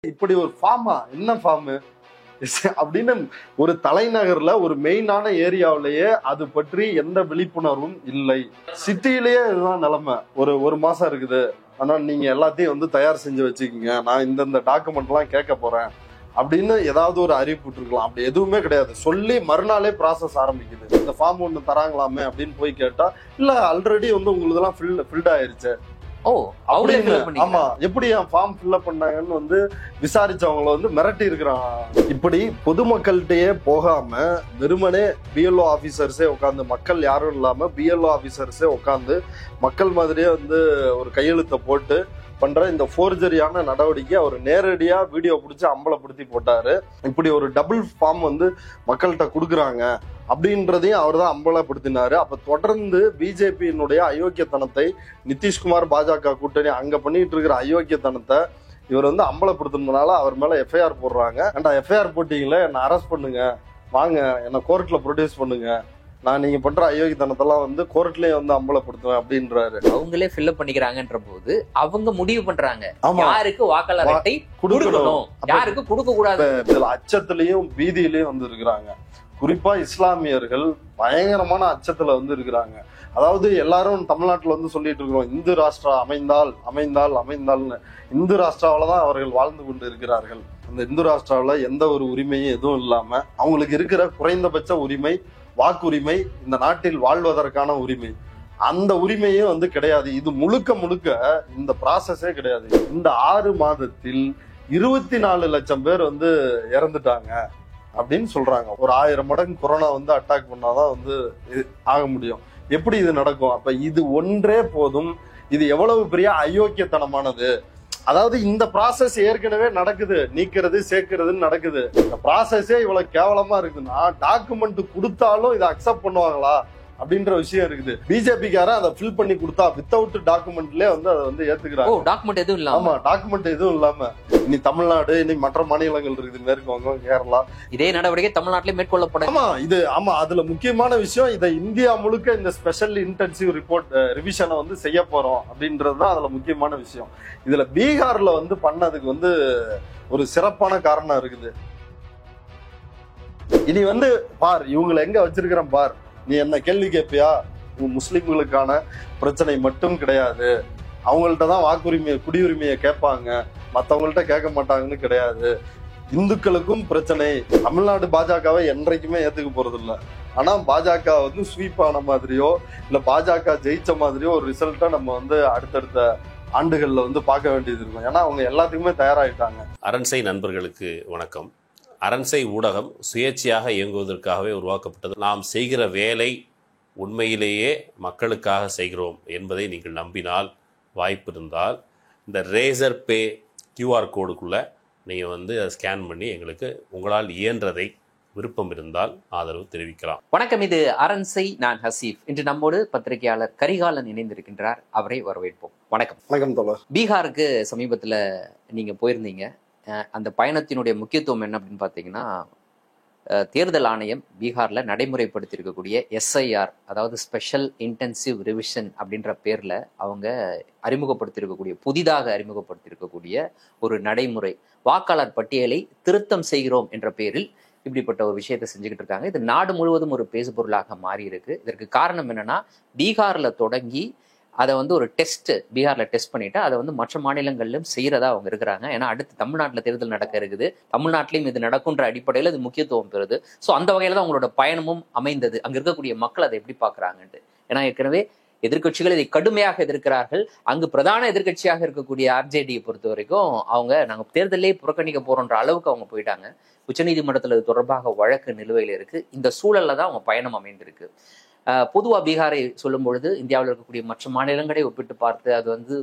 இப்படி ஒரு ஃபார்மா, என்ன ஃபார்ம் அப்படின்னு ஒரு தலைநகர்ல ஒரு மெயினான ஏரியாவிலேயே அது பற்றி எந்த விழிப்புணர்வும் இல்லை. சிட்டியிலேயே இதுதான் நிலைமை. ஒரு மாசம் இருக்குது, ஆனா நீங்க எல்லாத்தையும் வந்து தயார் செஞ்சு வச்சுக்கீங்க, நான் இந்த டாக்குமெண்ட் எல்லாம் கேட்க போறேன் அப்படின்னு ஏதாவது ஒரு அறிவிப்பு இருக்கலாம். அப்படி எதுவுமே கிடையாது. சொல்லி மறுநாளே ப்ராசஸ் ஆரம்பிக்குது. இந்த ஃபார்ம் ஒன்று தராங்களாமே அப்படின்னு போய் கேட்டா, இல்ல ஆல்ரெடி வந்து உங்களுதெல்லாம் ஃபில்ட் ஆயிருச்சு. ஆமா, எப்படி என் ஃபார்ம் ஃபில்அப் பண்ணாங்கன்னு வந்து விசாரிச்சவங்கள வந்து மிரட்டி இருக்கிறான். இப்படி பொதுமக்கள்கிட்டயே போகாம வெறுமனே பிஎல்ஓ ஆபீசர்ஸே உட்காந்து, மக்கள் யாரும் இல்லாம பிஎல்ஓ ஆபீசர்ஸே உட்காந்து மக்கள் மாதிரியே வந்து ஒரு கையெழுத்தை போட்டு பண்ற இந்த ஃபோர்ஜரியான நடவடிக்கை அவர் நேரடியா வீடியோ பிடிச்சி அம்பலப்படுத்தி போட்டாரு. இப்படி ஒரு டபுள் ஃபார்ம் வந்து மக்கள்கிட்ட கொடுக்குறாங்க அப்படின்றதையும் அவர் தான் அம்பலப்படுத்தினாரு. அப்ப தொடர்ந்து பிஜேபியினுடைய அயோக்கியத்தனத்தை, நிதிஷ்குமார் பாஜக கூட்டணி அங்க பண்ணிட்டு இருக்கிற அயோக்கியத்தனத்தை இவர் வந்து அம்பலப்படுத்துறதுனால அவர் மேல எஃப்ஐஆர் போடுறாங்க. ஏன்டா எஃப்ஐஆர் போட்டீங்களே, என்னை அரெஸ்ட் பண்ணுங்க, வாங்க என்னை கோர்ட்ல ப்ரொடியூஸ் பண்ணுங்க, நான் நீங்க பண்ற அயோக்கியத்தனத்தெல்லாம் வந்து கோர்ட்லயே வந்து அம்பலப்படுத்துவேன் அப்படின்றாரு. அவங்களே ஃபில்அப் பண்ணிக்கிறாங்கன்ற போது அவங்க முடிவு பண்றாங்க யாருக்கு வாக்காளர் அட்டை கொடுக்கணும், யாருக்கு கொடுக்க கூடாது. இதுல அச்சத்திலையும் பீதியிலையும் வந்து இருக்கிறாங்க. குறிப்பா இஸ்லாமியர்கள் பயங்கரமான அச்சத்துல வந்து இருக்கிறாங்க. அதாவது எல்லாரும் தமிழ்நாட்டுல வந்து சொல்லிட்டு இருக்கிறோம், இந்து ராஷ்டிரா அமைந்தால்னு. இந்து ராஷ்டிராவிலதான் அவர்கள் வாழ்ந்து கொண்டு இருக்கிறார்கள். அந்த இந்து ராஷ்டிராவில எந்த ஒரு உரிமையும் எதுவும் இல்லாம அவங்களுக்கு இருக்கிற குறைந்தபட்ச உரிமை வாக்குரிமை, இந்த நாட்டில் வாழ்வதற்கான உரிமை, அந்த உரிமையும் வந்து கிடையாது. இது முழுக்க இந்த ப்ராசஸே கிடையாது. இந்த 6 மாதத்தில் 24 லட்சம் பேர் வந்து இறந்துட்டாங்க அப்படின்னு சொல்றாங்க. ஒரு 1000 மடங்கு கொரோனா வந்து அட்டாக் பண்ணாதான் வந்து ஆக முடியும். எப்படி இது நடக்கும்? அப்ப இது ஒன்றே போதும். இது எவ்வளவு பெரிய அயோக்கியத்தனமானது. அதாவது இந்த ப்ராசஸ் ஏற்கனவே நடக்குது, நீக்கிறது சேர்க்கிறதுன்னு நடக்குது. இந்த ப்ராசஸே இவ்வளவு கேவலமா இருக்குன்னா டாக்குமெண்ட் கொடுத்தாலும் இதை அக்செப்ட் பண்ணுவாங்களா அப்படின்ற விஷயம் இருக்குது. பிஜேபிக்கார அதை ஃபில் பண்ணி கொடுத்தா வித்தவுட் டாக்குமெண்ட்லயே வந்து அதை வந்து ஏத்துக்கிறாங்க. டாக்குமெண்ட் எதுவும் இல்லாம. ஆமா, டாக்குமெண்ட் எதுவும் இல்லாம. இனி தமிழ்நாடு, இனி மற்ற மாநிலங்கள் இருக்குது, மேற்கு வங்கம், கேரளா, இதே நடவடிக்கை தமிழ்நாட்டிலே மேற்கொள்ளப்படும். ஆமா அதுல முக்கியமான விஷயம், இதை இந்தியா முழுக்க இந்த ஸ்பெஷல் இன்டென்சிவ் ரிப்போர்ட் ரிவிஷனை வந்து செய்ய போறோம் அப்படின்றதுதான் அதுல முக்கியமான விஷயம். இதுல பீகார்ல வந்து பண்ணதுக்கு வந்து ஒரு சிறப்பான காரணம் இருக்குது. இனி வந்து பார், இவங்களை எங்க வச்சிருக்கிறேன் பார், நீ என்ன கேள்வி கேட்பியா? முஸ்லிம்களுக்கான பிரச்சனை மட்டும் கிடையாது, அவங்கள்ட்ட தான் வாக்குரிமையை குடியுரிமையை கேட்பாங்க, மற்றவங்கள்ட்ட கேட்க மாட்டாங்கன்னு கிடையாது. இந்துக்களுக்கும் பிரச்சனை. தமிழ்நாடு பாஜகவை என்றைக்குமே ஏத்துக்க போறது இல்லை. ஆனா பாஜக வந்து ஸ்வீப் ஆன மாதிரியோ இல்ல பாஜக ஜெயிச்ச மாதிரியோ ஒரு ரிசல்ட்டை நம்ம வந்து அடுத்தடுத்த ஆண்டுகள்ல வந்து பார்க்க வேண்டியது இருக்கும். ஏன்னா அவங்க எல்லாத்துக்குமே தயாராகிட்டாங்க. அரண்சை நண்பர்களுக்கு வணக்கம். அரண்சை ஊடகம் சுயேட்சையாக இயங்குவதற்காகவே உருவாக்கப்பட்டது. நாம் செய்கிற வேலை உண்மையிலேயே மக்களுக்காக செய்கிறோம் என்பதை நீங்கள் நம்பினால், வாய்ப்பு இருந்தால் இந்த ரேசர் பே QR கோடுக்குள்ளே நீங்கள் வந்து அதை ஸ்கேன் பண்ணி எங்களுக்கு உங்களால் இயன்றதை, விருப்பம் இருந்தால் ஆதரவு தெரிவிக்கலாம். வணக்கம், இது அரண்சை, நான் ஹசீஃப். இன்று நம்மோடு பத்திரிகையாளர் கரிகாலன் இணைந்திருக்கின்றார். அவரை வரவேற்போம். வணக்கம். வணக்கம் தோழர். பீகாருக்கு சமீபத்தில் நீங்கள் போயிருந்தீங்க. அந்த பயணத்தினுடைய முக்கியத்துவம் என்ன அப்படின்னு பார்த்தீங்கன்னா, தேர்தல் ஆணையம் பீகார்ல நடைமுறைப்படுத்தியிருக்கக்கூடிய SIR, அதாவது ஸ்பெஷல் இன்டென்சிவ் ரிவிஷன் அப்படின்ற பேர்ல அவங்க புதிதாக அறிமுகப்படுத்தியிருக்கக்கூடிய ஒரு நடைமுறை, வாக்காளர் பட்டியலை திருத்தம் செய்கிறோம் என்ற பேரில் இப்படிப்பட்ட ஒரு விஷயத்தை செஞ்சுக்கிட்டு இருக்காங்க. இது நாடு முழுவதும் ஒரு பேசுபொருளாக மாறி இருக்கு. இதற்கு காரணம் என்னன்னா, பீகார்ல தொடங்கி அதை வந்து ஒரு பீகார்ல டெஸ்ட் பண்ணிட்டு அதை வந்து மற்ற மாநிலங்களிலும் செய்யறதா அவங்க இருக்கிறாங்க. ஏன்னா அடுத்து தமிழ்நாட்டில் தேர்தல் நடக்க இருக்குது, தமிழ்நாட்டிலையும் இது நடக்குன்ற அடிப்படையில் இது முக்கியத்துவம் பெறுது. ஸோ அந்த வகையில தான் அவங்களோட பயணமும் அமைந்தது. அங்க இருக்கக்கூடிய மக்கள் அதை எப்படி பாக்குறாங்கன்ட்டு. ஏன்னா ஏற்கனவே எதிர்கட்சிகள் இதை கடுமையாக எதிர்க்கிறார்கள். அங்கு பிரதான எதிர்கட்சியாக இருக்கக்கூடிய RJDயை பொறுத்த வரைக்கும் அவங்க நாங்கள் தேர்தலே புறக்கணிக்க போறோன்ற அளவுக்கு அவங்க போயிட்டாங்க. உச்சநீதிமன்றத்தில் இது தொடர்பாக வழக்கு நிலுவையில் இருக்கு. இந்த சூழல்ல தான் அவங்க பயணம் அமைந்திருக்கு. பொதுவாக பீகாரை சொல்லும் பொழுது இந்தியாவில் இருக்கக்கூடிய மற்ற மாநிலங்களை ஒப்பிட்டு பார்த்து அது வந்து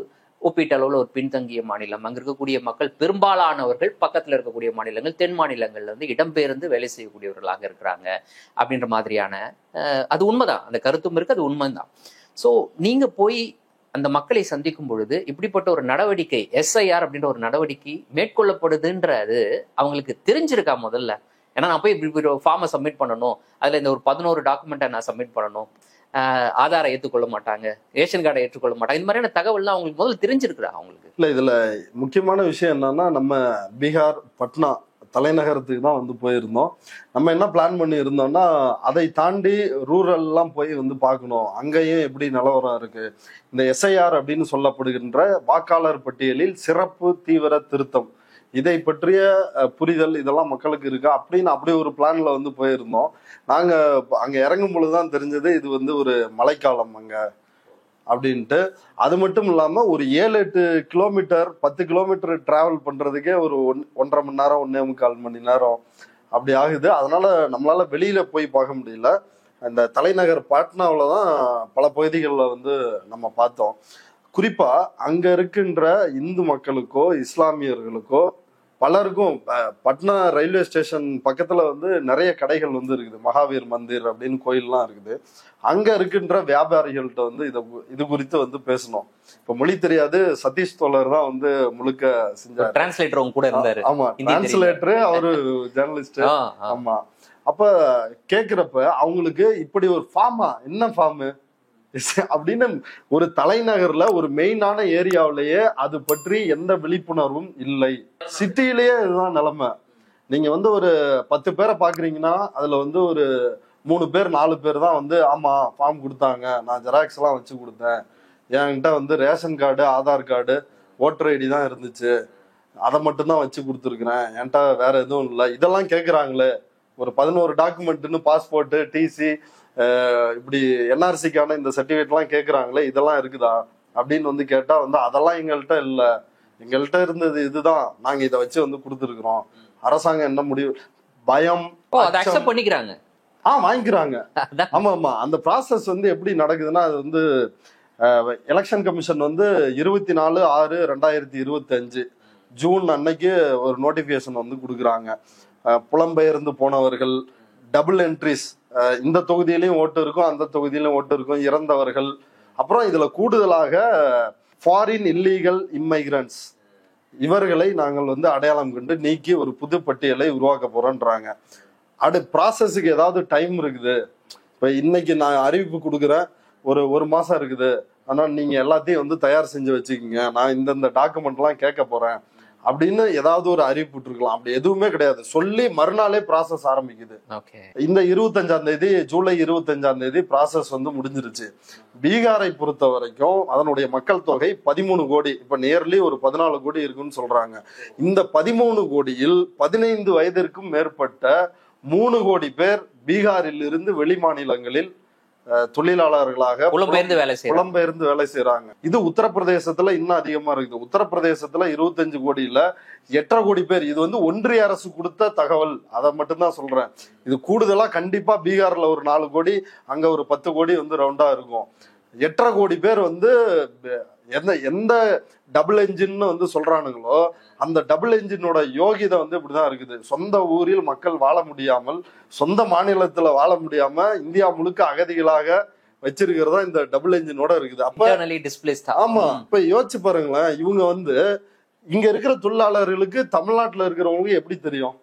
ஒப்பீட்டளவில் ஒரு பின்தங்கிய மாநிலம். அங்கே இருக்கக்கூடிய மக்கள் பெரும்பாலானவர்கள் பக்கத்தில் இருக்கக்கூடிய மாநிலங்கள், தென் மாநிலங்கள்ல வந்து இடம்பெயர்ந்து வேலை செய்யக்கூடியவர்களாக இருக்கிறாங்க அப்படின்ற மாதிரியான அது உண்மைதான். அந்த கருத்தும் இருக்கு, அது உண்மைதான். ஸோ நீங்க போய் அந்த மக்களை சந்திக்கும் பொழுது இப்படிப்பட்ட ஒரு நடவடிக்கை, SIR அப்படின்ற ஒரு நடவடிக்கை மேற்கொள்ளப்படுதுன்றது அவங்களுக்கு தெரிஞ்சிருக்கா முதல்ல? ஏன்னா நான் போய் இப்படி ஒரு ஃபார்மை சப்மிட் பண்ணணும், அதில் இந்த ஒரு 11 டாக்குமெண்ட்டை நான் சப்மிட் பண்ணணும், ஆதாரை ஏற்றுக்கொள்ள மாட்டாங்க, ரேஷன் கார்டை ஏற்றுக்கொள்ள மாட்டாங்க. இந்த மாதிரியான தகவல்லாம் அவங்களுக்கு முதல்ல தெரிஞ்சிருக்குறா அவங்களுக்கு? இல்ல, இதுல முக்கியமான விஷயம் என்னன்னா, நம்ம பீகார் பட்னா தலைநகரத்துக்கு தான் வந்து போயிருந்தோம். நம்ம என்ன பிளான் பண்ணி இருந்தோம்னா, அதை தாண்டி ரூரல்லாம் போய் வந்து பார்க்கணும், அங்கேயும் எப்படி நிலவரம் இருக்கு, இந்த எஸ்ஐஆர் அப்படின்னு சொல்லப்படுகின்ற வாக்காளர் பட்டியலில் சிறப்பு தீவிர திருத்தம், இதை பற்றிய புரிதல் இதெல்லாம் மக்களுக்கு இருக்கா அப்படின்னு அப்படி ஒரு பிளான்ல வந்து போயிருந்தோம். நாங்க அங்க இறங்கும் பொழுதுதான் தெரிஞ்சது இது வந்து ஒரு மழைக்காலம் அங்க அப்படின்ட்டு. அது மட்டும் இல்லாம ஒரு 7-8 கிலோமீட்டர் 10 கிலோமீட்டர் டிராவல் பண்றதுக்கே ஒரு 1.5 மணி நேரம் 1.25 மணி நேரம் அப்படி ஆகுது. அதனால நம்மளால வெளியில போய் பார்க்க முடியல. அந்த தலைநகர் பாட்னாவில தான் பல பகுதிகளில் வந்து நம்ம பார்த்தோம். குறிப்பா அங்க இருக்கின்ற இந்து மக்களுக்கோ இஸ்லாமியர்களுக்கோ பலருக்கும் பட்னா ரயில்வே ஸ்டேஷன் பக்கத்துல வந்து நிறைய கடைகள் வந்து இருக்குது, மகாவீர் மந்திர் அப்படின்னு கோயில்லாம் இருக்குது. அங்க இருக்கின்ற வியாபாரிகள்கிட்ட வந்து இது குறித்து வந்து பேசணும். இப்ப மொழி தெரியாது, சதீஷ் தோழர் தான் வந்து முழுக்க செஞ்சார், டிரான்ஸ்லேட்டர் கூட இருந்தாரு. ஆமா, டிரான்ஸ்லேட்டரு, அவரு ஜேர்னலிஸ்ட். ஆமா, அப்ப கேக்குறப்ப அவங்களுக்கு இப்படி ஒரு ஃபார்மா, என்ன ஃபார்மு அப்படின்னு ஒரு தலைநகர்ல ஒரு மெயினான ஏரியாவிலேயே அது பற்றி எந்த விழிப்புணர்வும் இல்லை. சிட்டிலேயே இதுதான் நிலைமை. நீங்க வந்து ஒரு 10 பேரை பாக்குறீங்கன்னா அதுல வந்து ஒரு 3 பேர் 4 பேர் தான் வந்து ஆமா ஃபார்ம் கொடுத்தாங்க, நான் ஜெராக்ஸ் எல்லாம் வச்சு கொடுத்தேன், என்கிட்ட வந்து ration card Aadhaar card voter ID தான் இருந்துச்சு, அதை மட்டும்தான் வச்சு கொடுத்துருக்குறேன், என்கிட்ட வேற எதுவும் இல்லை, இதெல்லாம் கேட்குறாங்களே. ஒரு 11 டாக்குமெண்ட்னு பாஸ்போர்ட்டு டிசி இப்படி என்ஆர்சிக்கான இந்த சர்டிஃபிகேட்லாம் கேட்குறாங்களே, இதெல்லாம் இருக்குதா அப்படின்னு வந்து கேட்டா வந்து அதெல்லாம் எங்கள்கிட்ட இல்லை, எங்கள்கிட்ட இருந்தது இதுதான், நாங்க இதை வச்சு வந்து கொடுத்துருக்குறோம், அரசாங்கம் என்ன முடிவு, பயம் பண்ணிக்கிறாங்க, வாங்கிக்கிறாங்க. ஆமா ஆமா, அந்த ப்ராசஸ் வந்து எப்படி நடக்குதுன்னா, அது வந்து எலெக்ஷன் கமிஷன் வந்து 24/6/2025 ஜூன் அன்னைக்கு ஒரு நோட்டிபிகேஷன் வந்து கொடுக்குறாங்க. புலம்பெயர்ந்து போனவர்கள், டபுள் என்ட்ரிஸ், இந்த தொகுதியிலையும் ஓட்டு இருக்கும் அந்த தொகுதியிலும் ஓட்டு இருக்கும், இறந்தவர்கள், அப்புறம் இதுல கூடுதலாக ஃபாரின் இல்லீகல் இம்மைக்ரன்ட்ஸ், இவர்களை நாங்கள் வந்து அடையாளம் கண்டு நீக்கி ஒரு புது பட்டியலை உருவாக்க போறோன்றாங்க. ப்ராசஸுக்கு ஏதாவது டைம் இருக்குது. இப்ப இன்னைக்கு நான் அறிவிப்பு கொடுக்குறேன், ஒரு மாசம் இருக்குது, ஆனா நீங்க எல்லாத்தையும் வந்து தயார் செஞ்சு வச்சுக்கோங்க, நான் இந்த டாக்குமெண்ட் எல்லாம் கேட்க போறேன் அப்படின்னு ஏதாவது ஒரு அறிவிப்பு இருக்கலாம். அப்படி எதுவுமே கிடையாது. சொல்லி மறுநாளே ப்ராசஸ் ஆரம்பிக்குது. இந்த 25ஆம் தேதி, ஜூலை 25ஆம் தேதி ப்ராசஸ் வந்து முடிஞ்சிருச்சு. பீகாரை பொறுத்த வரைக்கும் அதனுடைய மக்கள் தொகை 13 கோடி, இப்ப நியர்லி ஒரு 14 கோடி இருக்குன்னு சொல்றாங்க. இந்த 13 கோடியில் 15 வயதிற்கும் மேற்பட்ட 3 கோடி பேர் பீகாரில் இருந்து வெளி மாநிலங்களில் தொழிலாளர்களாக புலம்பெயர்ந்து வேலை செய்யறாங்க. இது உத்தரப்பிரதேசத்துல இன்னும் அதிகமா இருக்குது. உத்தரப்பிரதேசத்துல 25 கோடியில 8.5 கோடி பேர். இது வந்து ஒன்றிய அரசு கொடுத்த தகவல், அதை மட்டும்தான் சொல்றேன். இது கூடுதலா கண்டிப்பா பீகார்ல ஒரு 4 கோடி, அங்க ஒரு 10 கோடி வந்து ரவுண்டா இருக்கும். 8.5 கோடி பேர் வந்து எந்த டபுள் என்ஜின் வந்து சொல்றானுங்களோ அந்த டபுள் என்ஜினோட யோகிதை வந்து இப்படிதான் இருக்குது. சொந்த ஊரில் மக்கள் வாழ முடியாமல், சொந்த மாநிலத்துல வாழ முடியாம இந்தியா முழுக்க அகதிகளாக வச்சிருக்கிறதா இந்த டபுள் என்ஜினோட இருக்குது. அப்ப ஆமா, இப்ப யோசிச்சு பாருங்களேன், இவங்க வந்து இங்க இருக்கிற தொழிலாளர்களுக்கு தமிழ்நாட்டுல இருக்கிறவங்களுக்கு எப்படி தெரியும்?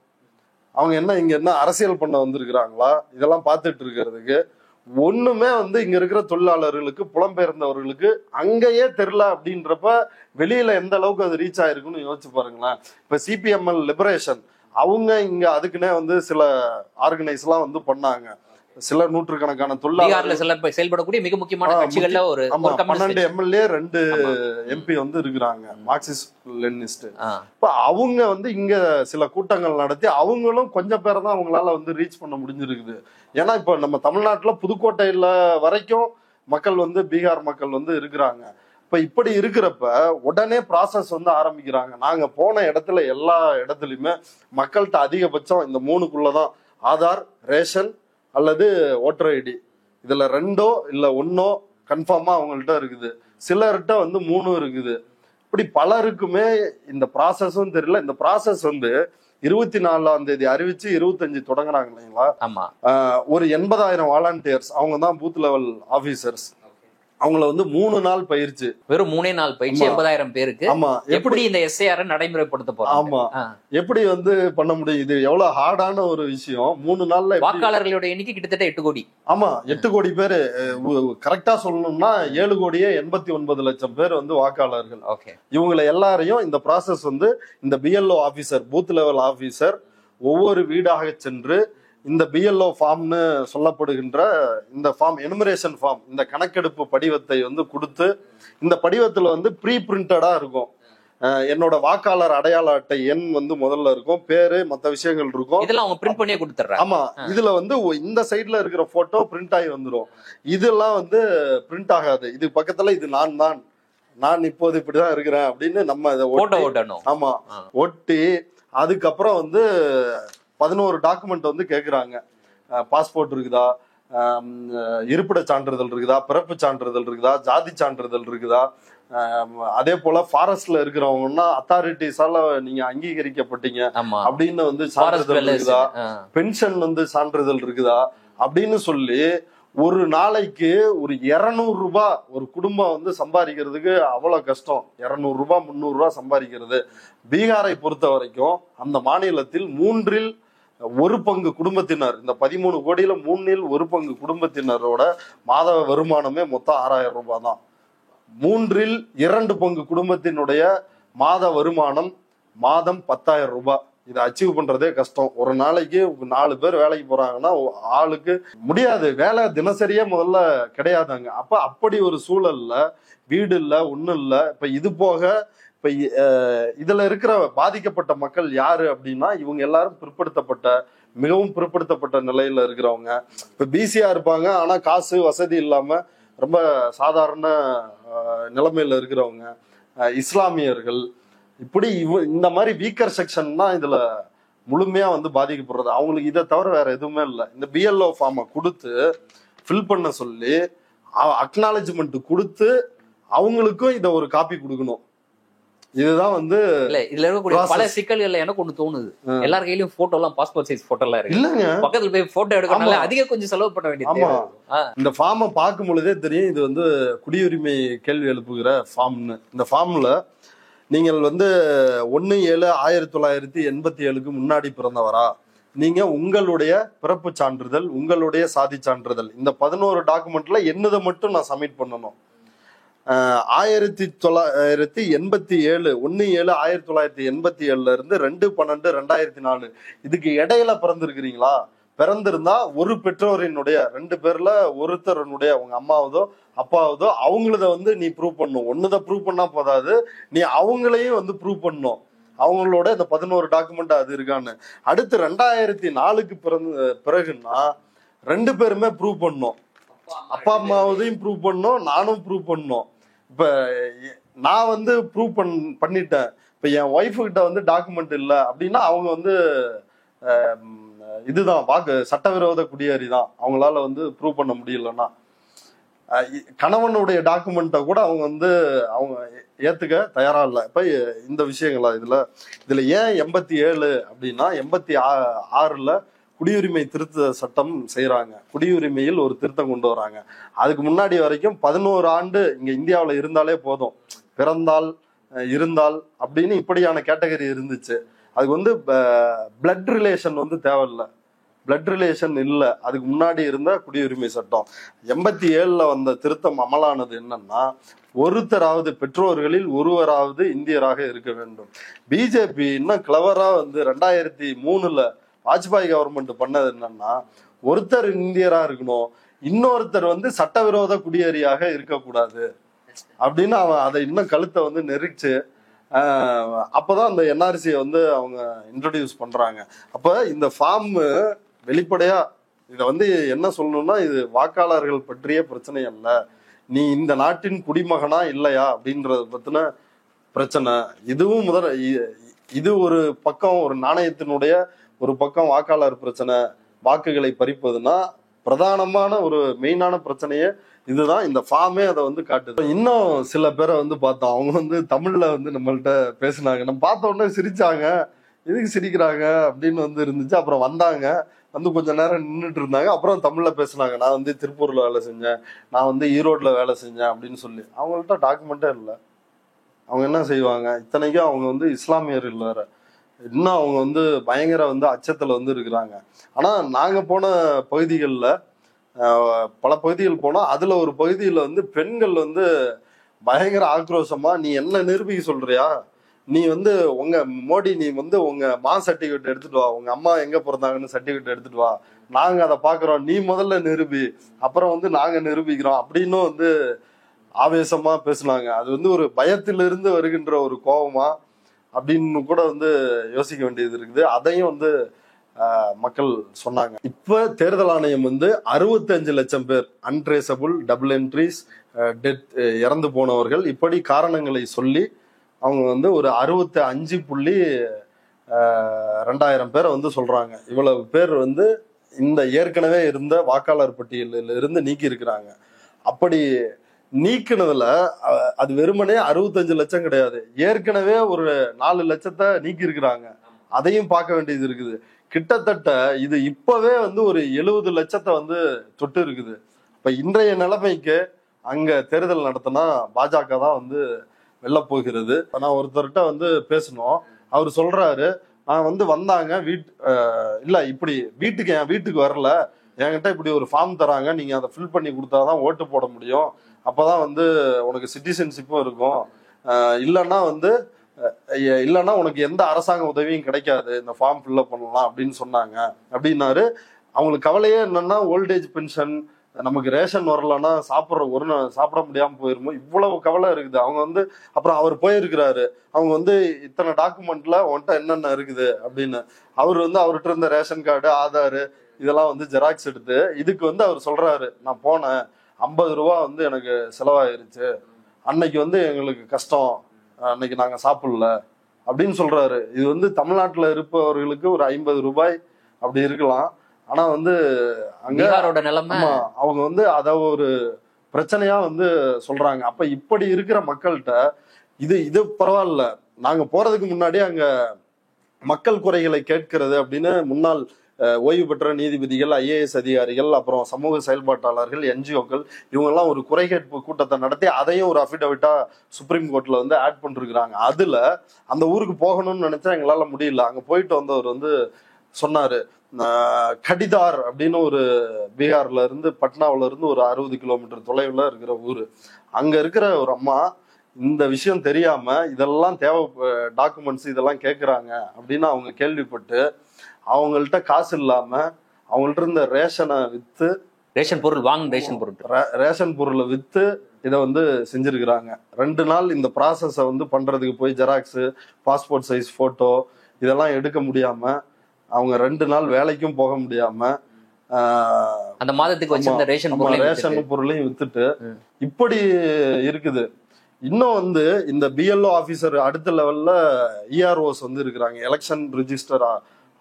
அவங்க இங்க என்ன அரசியல் பண்ண வந்திருக்கிறாங்களா? இதெல்லாம் பார்த்துட்டு இருக்கிறதுக்கு ஒண்ணுமே வந்து இங்க இருக்கிற தொழிலாளர்களுக்கு, புலம்பெயர்ந்தவர்களுக்கு அங்கேயே தெரியல அப்படின்றப்ப வெளியில எந்த அளவுக்கு அது ரீச் ஆயிருக்குன்னு யோசிச்சு பாருங்களேன். இப்ப சிபிஎம்எல் லிபரேஷன் அவங்க இங்க அதுக்குன்னே வந்து சில ஆர்கனைஸ் எல்லாம் வந்து பண்ணாங்க. சில நூற்றுக்கணக்கான தொழிலாளர்கள் செயல்படக்கூடிய மிக முக்கியமான கட்சிகள்ல ஒரு 12 எம்எல்ஏ 2 எம்பி வந்து இருக்கிறாங்க, மார்க்சிஸ்ட் லெனினிஸ்ட். இப்ப அவங்க வந்து இங்க சில கூட்டங்கள் நடத்தி அவங்களும் கொஞ்சம் பேரை தான் அவங்களால வந்து ரீச் பண்ண முடிஞ்சிருக்குது. ஏன்னா இப்ப நம்ம தமிழ்நாட்டுல புதுக்கோட்டையில வரைக்கும் மக்கள் வந்து பீகார் மக்கள் வந்து இருக்கிறாங்க. இப்ப இப்படி இருக்கிறப்ப உடனே ப்ராசஸ் வந்து ஆரம்பிக்கிறாங்க. நாங்க போன இடத்துல எல்லா இடத்துலயுமே மக்கள்கிட்ட அதிகபட்சம் இந்த 3க்குள்ளதான் ஆதார், ரேஷன் அல்லது ஓட்டர் ஐடி, இதுல 2 இல்ல 1 கன்ஃபார்மா அவங்கள்ட்ட இருக்குது. சிலர்கிட்ட வந்து 3 இருக்குது. இப்படி பலருக்குமே இந்த ப்ராசஸும் தெரியல. இந்த ப்ராசஸ் வந்து 24ஆம் தேதி அறிவிச்சு 25 தொடங்குறாங்க இல்லைங்களா? ஆமா. ஒரு 80,000 வாலண்டியர்ஸ், அவங்க தான் பூத் லெவல் ஆபீசர்ஸ். அவங்கள வந்து 3 நாள் பயிற்சி, வெறும் 3 நாள் பயிற்சி 80,000 பேருக்கு. ஆமா எப்படி இந்த எஸ்ஐஆர் நடைமுறைப்படுத்த போறாங்க? ஆமா எப்படி வந்து பண்ண முடியும்? இது எவ்வளவு ஹார்டான ஒரு விஷயம். 3 நாள்ல வாக்காளர்களோட எண்ணிக்கை கிட்டத்தட்ட 8 கோடி. ஆமா 8 கோடி பேரு. கரெக்டா சொல்லணும்னா 7,89,00,000 பேர் வந்து வாக்காளர்கள். இவங்களை எல்லாரையும் இந்த ப்ராசஸ் வந்து இந்த BLO officer, booth level officer ஒவ்வொரு வீடாக சென்று இந்த பிஎல்ஓ ஃபார்ம்னு சொல்லப்படுகின்ற இந்த ஃபார்ம், எனுமரேஷன் ஃபார்ம், இந்த கணக்கெடுப்பு படிவத்தை வந்து கொடுத்து, இந்த படிவத்துல வந்து ப்ரீ பிரிண்டடா இருக்கும். என்னோட வாக்காளர் அடையாள அட்டை எண் வந்து முதல்ல இருக்கும், பேரு, மற்ற விஷயங்கள் இருக்கும். இதெல்லாம் அவங்க பிரிண்ட் பண்ணியே கொடுத்துறாங்க. ஆமா, இதுல வந்து இந்த சைட்ல இருக்கிற போட்டோ பிரிண்ட் ஆகி வந்துடும். இதெல்லாம் வந்து பிரிண்ட் ஆகாது. இது பக்கத்துல இது நான் இப்போது இப்படிதான் இருக்கிறேன் அப்படின்னு நம்ம இதை ஓட்டணும். ஆமா ஒட்டி அதுக்கப்புறம் வந்து 11 டாக்குமெண்ட் வந்து கேட்குறாங்க. பாஸ்போர்ட் இருக்குதா, இருப்பிட சான்றிதழ் இருக்குதா, பிறப்பு சான்றிதழ் இருக்குதா, ஜாதி சான்றிதழ் இருக்குதா, அதே போல ஃபாரஸ்ட்ல இருக்கிறவங்கன்னா அத்தாரிட்டிஸால நீங்க அங்கீகரிக்கப்பட்டீங்க அப்படின்னு வந்து சான்றிதழ் இருக்குதா, பென்ஷன் வந்து சான்றிதழ் இருக்குதா அப்படின்னு சொல்லி ஒரு நாளைக்கு ஒரு 200 ரூபாய் ஒரு குடும்பம் வந்து சம்பாதிக்கிறதுக்கு அவ்வளவு கஷ்டம். 200 ரூபாய் 300 ரூபாய் சம்பாதிக்கிறது. பீகாரை பொறுத்த வரைக்கும் அந்த மாநிலத்தில் 1/3 குடும்பத்தினர், இந்த 13 கோடியில 1/3 குடும்பத்தினரோட மாத வருமானமே மொத்தம் 6,000 ரூபாய் தான். 2/3 குடும்பத்தினுடைய மாத வருமானம் மாதம் 10,000 ரூபாய். இதை அச்சீவ் பண்றதே கஷ்டம். ஒரு நாளைக்கு 4 பேர் வேலைக்கு போறாங்கன்னா ஆளுக்கு முடியாது. வேலை தினசரியே முதல்ல கிடையாதாங்க. அப்படி ஒரு சூழல்ல வீடு இல்ல, ஒண்ணும் இல்ல. இப்ப இது போக இப்ப இதுல இருக்கிற பாதிக்கப்பட்ட மக்கள் யாரு அப்படின்னா இவங்க எல்லாரும் மிகவும் பிற்படுத்தப்பட்ட நிலையில இருக்கிறவங்க. இப்ப பிசியா இருப்பாங்க, ஆனா காசு வசதி இல்லாம ரொம்ப சாதாரண நிலைமையில இருக்கிறவங்க, இஸ்லாமியர்கள், இப்படி இந்த மாதிரி வீக்கர் செக்ஷன் தான் இதுல முழுமையா வந்து பாதிக்கப்படுறது. அவங்களுக்கு இதை தவிர வேற எதுவுமே இல்லை. இந்த பிஎல்ஓ ஃபார்மை கொடுத்து ஃபில் பண்ண சொல்லி அக்னாலஜ்மெண்ட் கொடுத்து அவங்களுக்கும் இதை ஒரு காப்பி கொடுக்கணும். இதுதான் வந்து இதுல இருக்கக்கூடிய பல சிக்கல்கள் எனக்கு ஒண்ணு தோணுது. எல்லார் கையிலயும் போட்டோ எல்லாம், பாஸ்போர்ட் சைஸ் போட்டோ எல்லாம் இருக்கு. இல்லங்க, பக்கத்துல போய் போட்டோ எடுக்கணும்ல, அதிக கொஞ்சம் செலவு பண்ண வேண்டியது. இந்த ஃபார்மை பார்க்கும் பொழுதே தெரியும் இது வந்து குடியுரிமை கேள்வி எழுப்புகிற ஃபார்ம்னு. இந்த ஃபார்ம்ல நீங்கள் வந்து 1/7/1987 முன்னாடி பிறந்தவரா, நீங்க உங்களுடைய பிறப்பு சான்றிதழ், உங்களுடைய சாதி சான்றிதழ், இந்த 11 டாக்குமெண்ட்ல என்னதை மட்டும் நான் சப்மிட் பண்ணணும். 1987 1/7/1987 இருந்து 2/12/2004 இதுக்கு இடையில பிறந்திருக்கிறீங்களா? பிறந்திருந்தா ஒரு பெற்றோரினுடைய 2 பேர்ல ஒருத்தருடைய, உங்க அம்மாவதோ அப்பாவதோ, அவங்களத வந்து நீ ப்ரூவ் பண்ணும். ஒண்ணுதான் ப்ரூவ் பண்ணா போதாது, நீ அவங்களையும் வந்து ப்ரூவ் பண்ணும். அவங்களோட இந்த 11 டாக்குமெண்ட் அது இருக்கான்னு. அடுத்து 2004க்கு பிறகுன்னா 2 பேருமே ப்ரூவ் பண்ணும். அப்பா அம்மாவதையும் ப்ரூவ் பண்ணும், நானும் ப்ரூவ் பண்ணும். இப்ப நான் வந்து ப்ரூவ் பண்ணிட்டேன். இப்ப என் ஒய்ஃபு கிட்ட வந்து டாக்குமெண்ட் இல்லை அப்படின்னா அவங்க வந்து இதுதான் சட்டவிரோத குடியேறி தான். அவங்களால வந்து ப்ரூவ் பண்ண முடியலன்னா கணவனுடைய டாக்குமெண்ட்டை கூட அவங்க வந்து ஏத்துக்க தயாரா இல்லை. இப்ப இந்த விஷயங்களா இதுல ஏன் 87 அப்படின்னா 86ல குடியுரிமை திருத்த சட்டம் செய்யறாங்க. குடியுரிமையில் ஒரு திருத்தம் கொண்டு வராங்க. அதுக்கு முன்னாடி வரைக்கும் 11 ஆண்டு இங்க இந்தியாவில் இருந்தாலே போதும், பிறந்தால் இருந்தால் அப்படின்னு இப்படியான கேட்டகரி இருந்துச்சு. அதுக்கு வந்து பிளட் ரிலேஷன் வந்து தேவையில்லை, பிளட் ரிலேஷன் இல்லை. அதுக்கு முன்னாடி இருந்த குடியுரிமை சட்டம் 87ல வந்த திருத்தம் அமலானது என்னன்னா, ஒருத்தராவது, பெற்றோர்களில் ஒருவராவது இந்தியராக இருக்க வேண்டும். பிஜேபி இன்னும் கிளவரா வந்து 2003ல வாஜ்பாய் கவர்மெண்ட் பண்ணது என்னன்னா, ஒருத்தர் இந்தியரா இருக்கணும், இன்னொருத்தர் வந்து சட்டவிரோத குடியேறியாக இருக்கக்கூடாது அப்படின்னு அவன் அதை இன்னும் கழுத்தை வந்து நெரிச்சு அப்பதான் அந்த என்ஆர்சியை வந்து அவங்க இன்ட்ரோடியூஸ் பண்றாங்க. அப்ப இந்த ஃபார்ம் வெளிப்படையா இதை வந்து என்ன சொல்லணும்னா, இது வாக்காளர்கள் பற்றிய பிரச்சனை அல்ல, நீ இந்த நாட்டின் குடிமகனா இல்லையா அப்படின்றத பத்தின பிரச்சனை. இதுவும் இது ஒரு பக்கம், ஒரு நாணயத்தினுடைய ஒரு பக்கம் வாக்காளர் பிரச்சனை, வாக்குகளை பறிப்பதுன்னா பிரதானமான ஒரு மெயினான பிரச்சனையே இதுதான். இந்த ஃபார்மே அதை வந்து காட்டுது. இன்னும் சில பேரை வந்து பார்த்தோம், அவங்க வந்து தமிழ்ல வந்து நம்மள்ட்ட பேசினாங்க. நம்ம பார்த்த உடனே சிரிச்சாங்க. எதுக்கு சிரிக்கிறாங்க அப்படின்னு வந்து இருந்துச்சு. அப்புறம் வந்தாங்க, வந்து கொஞ்ச நேரம் நின்றுட்டு இருந்தாங்க. அப்புறம் தமிழ்ல பேசுனாங்க. நான் வந்து திருப்பூர்ல வேலை செஞ்சேன், நான் வந்து ஈரோட்ல வேலை செஞ்சேன் அப்படின்னு சொல்லி. அவங்கள்ட்ட டாக்குமெண்டே இல்லை. அவங்க என்ன செய்வாங்க? இத்தனைக்கும் அவங்க வந்து இஸ்லாமியர் இல்லை வேற. இன்னும் அவங்க வந்து பயங்கர வந்து அச்சத்துல வந்து இருக்கிறாங்க. ஆனா நாங்க போன பகுதிகளில் பல பகுதிகள் போனோம். அதுல ஒரு பகுதியில வந்து பெண்கள் வந்து பயங்கர ஆக்ரோஷமா, நீ என்ன நிரூபிக்க சொல்றியா, நீ வந்து உங்க மோடி, நீ வந்து உங்க சர்டிபிகேட் எடுத்துட்டு வா, உங்க அம்மா எங்க பிறந்தாங்கன்னு சர்டிபிகேட் எடுத்துட்டு வா, நாங்க அதை பாக்குறோம், நீ முதல்ல நிரூபி, அப்புறம் வந்து நாங்க நிரூபிக்கிறோம் அப்படின்னு வந்து ஆவேசமா பேசுனாங்க. அது வந்து ஒரு பயத்திலிருந்து வருகின்ற ஒரு கோபமா அப்படின்னு கூட வந்து யோசிக்க வேண்டியது இருக்குது. அதையும் வந்து மக்கள் சொன்னாங்க. இப்ப தேர்தல் ஆணையம் வந்து 65 லட்சம் பேர் அன்ட்ரேசபிள், டபுள் என்ட்ரிஸ், டெத், இறந்து போனவர்கள், இப்படி காரணங்களை சொல்லி அவங்க வந்து ஒரு 65.2000 பேரை வந்து சொல்றாங்க. இவ்வளவு பேர் வந்து இந்த ஏற்கனவே இருந்த வாக்காளர் பட்டியலில் இருந்து நீக்கி இருக்கிறாங்க. அப்படி நீக்கினதுல அது வெறுமனே 65 லட்சம் கிடையாது, ஏற்கனவே ஒரு 4 லட்சத்தை நீக்கி இருக்கிறாங்க. அதையும் பார்க்க வேண்டியது இருக்குது. கிட்டத்தட்ட இது இப்பவே வந்து ஒரு 70 லட்சத்தை வந்து தொட்டு இருக்குது. இப்ப இன்றைய நிலைமைக்கு அங்க தேர்தல் நடத்தினா பாஜக தான் வந்து வெல்ல போகிறது. நான் ஒருத்தர்கிட்ட வந்து பேசணும். அவர் சொல்றாரு, நான் வந்து வந்தாங்க இல்ல இப்படி வீட்டுக்கு, என் வீட்டுக்கு வரல, என்கிட்ட இப்படி ஒரு ஃபார்ம் தராங்க, நீங்க அதை ஃபில் பண்ணி கொடுத்தாதான் ஓட்டு போட முடியும், அப்பதான் வந்து உனக்கு சிட்டிசன்ஷிப்பும் இருக்கும், இல்லைன்னா உனக்கு எந்த அரசாங்க உதவியும் கிடைக்காது, இந்த ஃபார்ம் ஃபில்அப் பண்ணலாம் அப்படின்னு சொன்னாங்க அப்படின்னாரு. அவங்களுக்கு கவலையே என்னன்னா, ஓல்டேஜ் பென்ஷன், நமக்கு ரேஷன் வரலன்னா சாப்பிட முடியாம போயிருமோ, இவ்வளவு கவலை இருக்குது. அவங்க வந்து அப்புறம் அவர் போயிருக்கிறாரு, அவங்க வந்து இத்தனை டாக்குமெண்ட்ல உன்கிட்ட என்னென்ன இருக்குது அப்படின்னு. அவர் வந்து அவர்கிட்ட இருந்த ரேஷன் கார்டு, ஆதார், இதெல்லாம் வந்து ஜெராக்ஸ் எடுத்து இதுக்கு வந்து அவர் சொல்றாரு, நான் போனேன், 50 ரூபா வந்து எனக்கு செலவாயிருச்சு, அன்னைக்கு வந்து எங்களுக்கு கஷ்டம், அன்னைக்கு நாங்க சாப்பிடல அப்படின்னு சொல்றாரு. இது வந்து தமிழ்நாட்டுல இருப்பவர்களுக்கு ஒரு 50 ரூபாய் அப்படி இருக்கலாம். ஆனா வந்து அங்க நிலைமை அவங்க வந்து அத ஒரு பிரச்சனையா வந்து சொல்றாங்க. அப்ப இப்படி இருக்கிற மக்கள்கிட்ட இது பரவாயில்ல, நாங்க போறதுக்கு முன்னாடி அங்க மக்கள் குறைகளை கேட்கிறது அப்படின்னு முன்னாள் ஓய்வு பெற்ற நீதிபதிகள், IAS அதிகாரிகள், அப்புறம் சமூக செயல்பாட்டாளர்கள், NGOக்கள், இவங்கெல்லாம் ஒரு குறை கேட்பு கூட்டத்தை நடத்தி அதையும் ஒரு அஃபிடவிட்டா சுப்ரீம் கோர்ட்ல வந்து ஆட் பண்ணிருக்கிறாங்க. அதுல அந்த ஊருக்கு போகணும்னு நினைச்சா எங்களால முடியல. அங்க போயிட்டு வந்தவர் வந்து சொன்னாரு, கடிதார் அப்படின்னு ஒரு பீகார்ல இருந்து, பட்னாவில இருந்து ஒரு 60 கிலோமீட்டர் தொலைவுல இருக்கிற ஊரு. அங்க இருக்கிற ஒரு அம்மா இந்த விஷயம் தெரியாம இதெல்லாம் டாக்குமெண்ட்ஸ் இதெல்லாம் கேட்குறாங்க அப்படின்னு அவங்க கேள்விப்பட்டு, அவங்கள்ட்ட காசு இல்லாம அவங்கள்ட்ட இருந்த ரேஷனை வித்து, ரேஷன் பொருளை வித்து இதை வந்து செஞ்சிருக்கிறாங்க. 2 நாள் இந்த ப்ராசஸை வந்து பண்றதுக்கு போய் ஜெராக்ஸ், பாஸ்போர்ட் சைஸ் போட்டோ இதெல்லாம் எடுக்க முடியாம, அவங்க 2 நாள் வேலைக்கும் போக முடியாம, அந்த மாதத்துக்கு வச்சிருந்த ரேஷன் பொருளையும் வித்துட்டு இப்படி இருக்குது. இன்னும் வந்து இந்த BLO ஆபீசர், அடுத்த லெவல்ல EROs வந்து இருக்கிறாங்க, எலெக்ஷன் ரிஜிஸ்டர்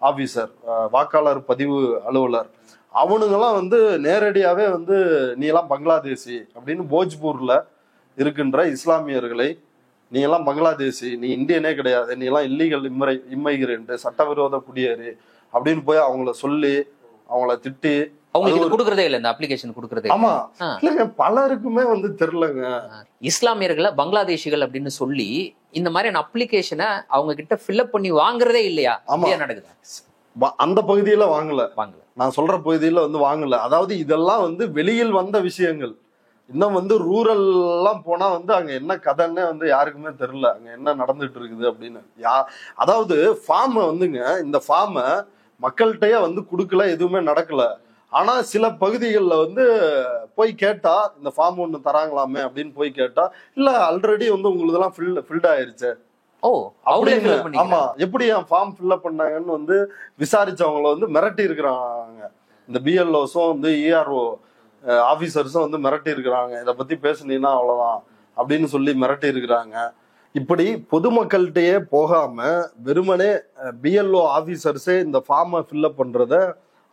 ஆபீசர், வாக்காளர் பதிவு அலுவலர். அவனுங்கெல்லாம் வந்து நேரடியாவே வந்து நீ எல்லாம் பங்களாதேசி அப்படின்னு போஜ்பூர்ல இருக்கின்ற இஸ்லாமியர்களை, நீ எல்லாம் பங்களாதேசி, நீ இந்தியனே கிடையாது, நீ எல்லாம் இல்லீகல் இம்மைகிரண்ட், சட்டவிரோத குடியேறி அப்படின்னு போய் அவங்கள சொல்லி அவங்கள திட்டி, அவங்களுக்கு கொடுக்கறதே இல்ல, இந்த அப்ளிகேஷன் கொடுக்கறதே. ஆமா இல்லங்க, பலருக்குமே வந்து தெரியலங்க. இஸ்லாமியர்களை பங்களாதேஷிகள் அப்படின்னு சொல்லி இந்த மாதிரியான அப்ளிகேஷனை அவங்க கிட்ட ஃபில்அப் பண்ணி வாங்குறதே இல்லையா? நடக்குது. அந்த பகுதியில வாங்கல, நான் சொல்ற பகுதியில வந்து வாங்கல. அதாவது இதெல்லாம் வந்து வெளியில் வந்த விஷயங்கள். இன்னும் வந்து ரூரல் எல்லாம் போனா வந்து அங்க என்ன கதைன்னு வந்து யாருக்குமே தெரியல, அங்க என்ன நடந்துட்டு இருக்குது அப்படின்னு. அதாவது ஃபார்ம் வந்துங்க, இந்த ஃபார்ம மக்கள்கிட்டயே வந்து கொடுக்கல, எதுவுமே நடக்கல. ஆனா சில பகுதிகளில் வந்து போய் கேட்டா, இந்த ஃபார்ம் ஒண்ணு தராங்களாமே அப்படின்னு போய் கேட்டா, இல்ல ஆல்ரெடி வந்து உங்களுக்கு ஃபில்ட் ஆயிருச்சு. ஆமா, எப்படி என் ஃபார்ம் ஃபில்அப் பண்ணாங்கன்னு வந்து விசாரிச்சவங்கள வந்து மிரட்டி இருக்கிறாங்க. இந்த BLOஸும் வந்து ERO ஆபீசர்ஸும் வந்து மிரட்டி இருக்கிறாங்க, இதை பத்தி பேசுனீங்கன்னா அவ்வளவுதான் அப்படின்னு சொல்லி மிரட்டி இருக்கிறாங்க. இப்படி பொதுமக்கள்கிட்டயே போகாம வெறுமனே BLO ஆபீசர்ஸே இந்த ஃபார்மை ஃபில்அப் பண்றத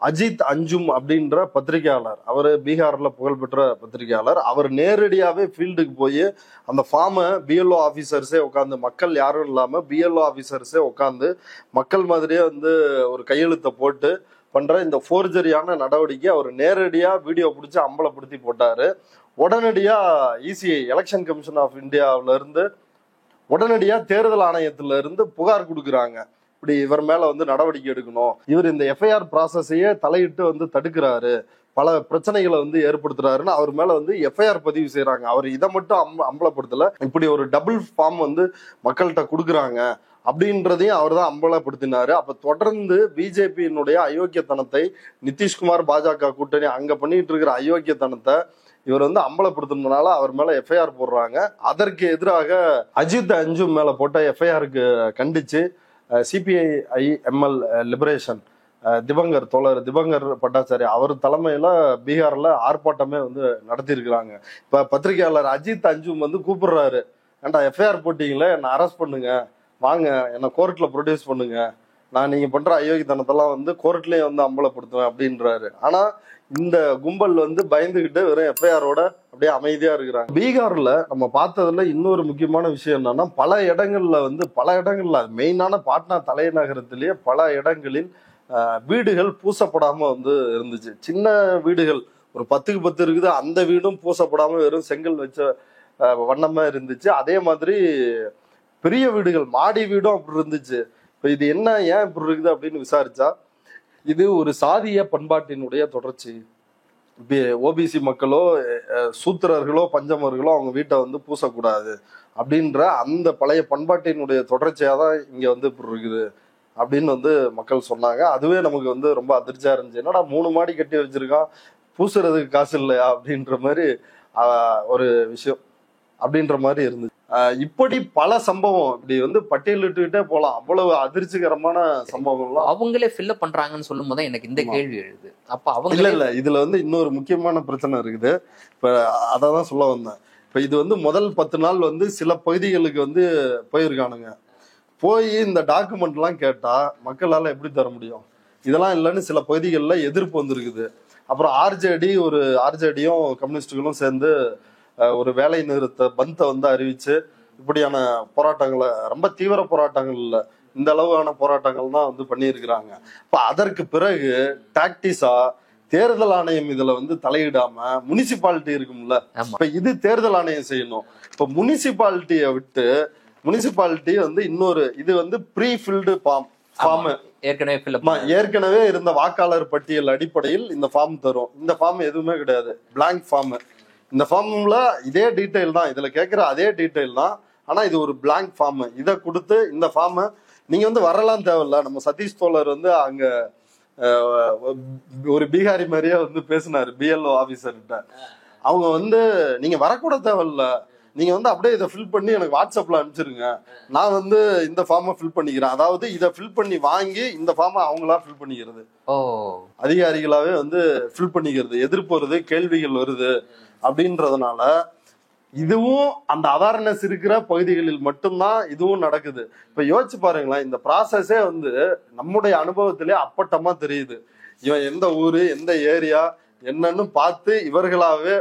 அஜித் அஞ்சும் அப்படின்ற பத்திரிகையாளர், அவர் பீகார்ல புகழ்பெற்ற பத்திரிகையாளர், அவர் நேரடியாவே ஃபீல்டுக்கு போய் அந்த ஃபார்மை பிஎல்ஓ ஆஃபீஸர்ஸே உட்காந்து, மக்கள் யாரும் இல்லாம பிஎல்ஓ ஆஃபீஸர்ஸே உட்காந்து மக்கள் மாதிரியே வந்து ஒரு கையெழுத்தை போட்டு பண்ற இந்த ஃபோர்ஜரியான நடவடிக்கை அவர் நேரடியா வீடியோ பிடிச்சி அம்பலப்படுத்தி போட்டாரு. உடனடியா இசிஐ, எலெக்ஷன் கமிஷன் ஆஃப் இந்தியாவில இருந்து உடனடியா தேர்தல் ஆணையத்துல இருந்து புகார் கொடுக்குறாங்க, இப்படி இவர் மேல வந்து நடவடிக்கை எடுக்கணும், இவர் இந்த எஃப்ஐஆர் ப்ராசஸையே தலையிட்டு வந்து தடுக்கிறாரு, பல பிரச்சனைகளை வந்து ஏற்படுத்துறாருன்னு அவர் மேல வந்து எஃப்ஐஆர் பதிவு செய்யறாங்க. அவர் இதை மட்டும் அம்பலப்படுத்தல, இப்படி ஒரு டபுள் ஃபார்ம் வந்து மக்கள்கிட்ட கொடுக்குறாங்க அப்படின்றதையும் அவர் தான் அம்பலப்படுத்தினாரு. அப்ப தொடர்ந்து பிஜேபியினுடைய அயோக்கியத்தனத்தை, நிதிஷ்குமார் பாஜக கூட்டணி அங்க பண்ணிட்டு இருக்கிற அயோக்கியத்தனத்தை இவர் வந்து அம்பலப்படுத்தினால அவர் மேல எஃப்ஐஆர் போடுறாங்க. அதற்கு எதிராக அஜித் அஞ்சும் மேல போட்ட எஃப்ஐஆருக்கு கண்டிச்சு சிபிஐ எம்எல் லிபரேஷன் திபங்கர் தோழர் திபங்கர் பட்டாச்சாரி அவர் தலைமையில பீகார்ல ஆர்ப்பாட்டமே வந்து நடத்தியிருக்கிறாங்க. இப்ப பத்திரிகையாளர் அஜித் அஞ்சும் வந்து கூப்பிடுறாரு, ஏன்டா எஃப்ஐஆர் போட்டீங்களே, என்னை அரெஸ்ட் பண்ணுங்க, வாங்க என்னை கோர்ட்ல ப்ரொடியூஸ் பண்ணுங்க, நான் நீங்க பண்ற அயோக்கியத்தனத்தெல்லாம் வந்து கோர்ட்லயே வந்து அம்பலப்படுத்துவேன் அப்படின்றாரு. ஆனா இந்த கும்பல் வந்து பயந்துகிட்டு வெறும் எஃப்ஐஆரோட அப்படியே அமைதியா இருக்கிறாங்க. பீகார்ல நம்ம பார்த்ததுல இன்னொரு முக்கியமான விஷயம் என்னன்னா, பல இடங்கள்ல மெயினான பாட்னா தலைநகரத்திலேயே பல இடங்களில் வீடுகள் பூசப்படாம வந்து இருந்துச்சு. சின்ன வீடுகள் ஒரு 10க்கு 10 இருக்குது, அந்த வீடும் பூசப்படாம வெறும் செங்கல் வச்ச வண்ணமா இருந்துச்சு. அதே மாதிரி பெரிய வீடுகள், மாடி வீடும் அப்படி இருந்துச்சு. இப்ப இது என்ன, ஏன் இப்படி இருக்குது அப்படின்னு விசாரிச்சா, இது ஒரு சாதிய பண்பாட்டினுடைய தொடர்ச்சி. ஓபிசி மக்களோ சூத்திரர்களோ பஞ்சமர்களோ அவங்க வீட்டை வந்து பூசக்கூடாது அப்படின்ற அந்த பழைய பண்பாட்டினுடைய தொடர்ச்சியா தான் இங்க வந்து இப்படி இருக்குது அப்படின்னு வந்து மக்கள் சொன்னாங்க. அதுவே நமக்கு வந்து ரொம்ப அதிர்ச்சியா இருந்துச்சு. என்னடா 3 மாடி கட்டி வச்சிருக்கான், பூசுறதுக்கு காசு இல்லையா அப்படின்ற மாதிரி ஒரு விஷயம் அப்படின்ற மாதிரி இருந்துச்சு. இப்படி பல சம்பவம் இப்படி வந்து பட்டியலிட்டுக்கிட்டே போலாம், அவ்வளவு அதிர்ச்சிகரமான சம்பவங்கள்லாம் அவங்களே ஃபில்அப் பண்றாங்கன்னு சொல்லும் போது எனக்கு இந்த கேள்வி எழுது. அப்ப அவங்க இல்ல இதுல வந்து இன்னொரு முக்கியமான பிரச்சனை இருக்குது. இப்ப அதான் சொல்ல வந்தேன். இப்ப இது வந்து முதல் 10 நாள் வந்து சில பகுதிகளுக்கு வந்து போயிருக்கானுங்க. போய் இந்த டாக்குமெண்ட் எல்லாம் கேட்டா மக்களால எப்படி தர முடியும், இதெல்லாம் இல்லைன்னு சில பகுதிகளில் எதிர்ப்பு வந்திருக்குது. அப்புறம் ஆர்ஜேடியும் கம்யூனிஸ்டுகளும் சேர்ந்து ஒரு வேலை நிறுத்த பந்தை வந்து அறிவிச்சு இப்படியான போராட்டங்களை, ரொம்ப தீவிர போராட்டங்கள் இல்லை, இந்த அளவான போராட்டங்கள் தான் வந்து பண்ணியிருக்கிறாங்க. இப்ப அதற்கு பிறகு டாக்டிஸா தேர்தல் ஆணையம் இதுல வந்து தலையிடாம, முனிசிபாலிட்டி இருக்கும்ல, இப்ப இது தேர்தல் ஆணையம் செய்யணும். இப்ப முனிசிபாலிட்டியை விட்டு முனிசிபாலிட்டி வந்து இன்னொரு இது வந்து ப்ரீ ஃபில்டு ஃபார்ம் ஏற்கனவே இருந்த வாக்காளர் பட்டியல் அடிப்படையில் இந்த ஃபார்ம் தரும். இந்த ஃபார்ம் எதுவுமே கிடையாது, பிளாங்க் ஃபார்ம். இந்த ஃபார்ம்ல இதே டீட்டெயில் தான், இதுல கேட்கிற அதே டீட்டெயில் தான், ஆனா இது ஒரு பிளாங்க் ஃபார்ம். இதை கொடுத்து இந்த ஃபார்மை நீங்க வந்து வரலாம் தேவையில்ல. நம்ம சதீஷ் தோழர் வந்து அங்க ஒரு பீகாரி மாதிரியே வந்து பேசினாரு பிஎல்ஓ ஆபீசர்கிட்ட. அவங்க வந்து நீங்க வரக்கூட தேவையில்ல, நீங்க வந்து அப்படியே இதை ஃபில் பண்ணி எனக்கு வாட்ஸ்அப்ல அனுப்பிச்சிருங்க, நான் வந்து இந்த ஃபார்மை ஃபில் பண்ணிக்கிறேன். அதாவது இதை ஃபில் பண்ணி வாங்கி இந்த ஃபார்மை அவங்களா ஃபில் பண்ணிக்கிறது, அதிகாரிகளாவே வந்து ஃபில் பண்ணிக்கிறது. எதிர்ப்பு வருது, கேள்விகள் வருது அப்படின்றதுனால இதுவும் அந்த அவேர்னஸ் இருக்கிற பகுதிகளில் மட்டும்தான் இதுவும் நடக்குது. இப்ப யோசிச்சு பாருங்களேன், இந்த ப்ராசஸே வந்து நம்முடைய அனுபவத்திலே அப்பட்டமா தெரியுது. இவன் எந்த ஊரு எந்த ஏரியா என்னன்னு பார்த்து இவர்களாவே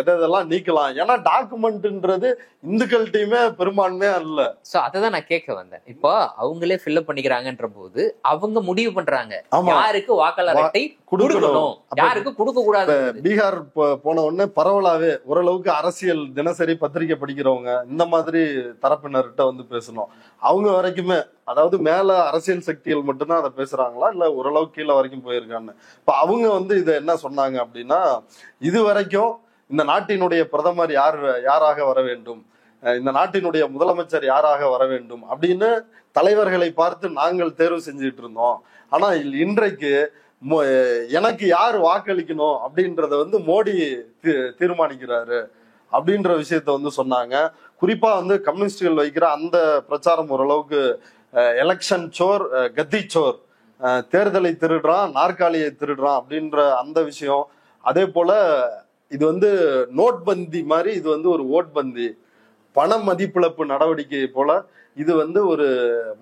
எதெல்லாம் நீக்கலாம். ஏன்னா டாக்குமெண்ட்ன்றது இந்துக்கள்கிட்டயுமே பெரும்பான்மையா இல்ல. சோ அததான் நான் கேட்க வந்தேன். இப்போ அவங்களே ஃபில்அப் பண்ணிக்கிறாங்கன்ற போது அவங்க முடிவு பண்றாங்க யாருக்கு வாக்காளர் அட்டை கொடுக்கணும், யாருக்கு கொடுக்க கூடாது. பீகார் போன உடனே பரவலாவே ஓரளவுக்கு அரசியல் தினசரி பத்திரிகை படிக்கிறவங்க இந்த மாதிரி தரப்பினர்கிட்ட வந்து பேசணும். அவங்க வரைக்குமே, அதாவது மேல அரசியல் சக்திகள் மட்டும்தான் அதை பேசுறாங்களா இல்ல ஓரளவுக்கு கீழே வரைக்கும் போயிருக்கான்னு. இப்ப அவங்க வந்து இதை என்ன சொன்னாங்க அப்படின்னா, இது வரைக்கும் இந்த நாட்டினுடைய பிரதமர் யாராக வர வேண்டும், இந்த நாட்டினுடைய முதலமைச்சர் யாராக வர வேண்டும் அப்படின்னு தலைவர்களை பார்த்து நாங்கள் தேர்வு செஞ்சுட்டு இருந்தோம். ஆனா இன்றைக்கு எனக்கு யார் வாக்களிக்கணும் அப்படின்றத வந்து மோடி தீர்மானிக்கிறாரு அப்படின்ற விஷயத்த வந்து சொன்னாங்க. குறிப்பா வந்து கம்யூனிஸ்டுகள் வைக்கிற அந்த பிரச்சாரம் ஓரளவுக்கு எலெக்ஷன் சோர், கத்தி சோர், தேர்தலை திருடுறான், நாற்காலியை திருடுறான் அப்படின்ற அந்த விஷயம். அதே போல இது வந்து நோட் பந்தி மாதிரி, இது வந்து ஒரு ஓட் பந்தி, பண மதிப்பிழப்பு நடவடிக்கை போல இது வந்து ஒரு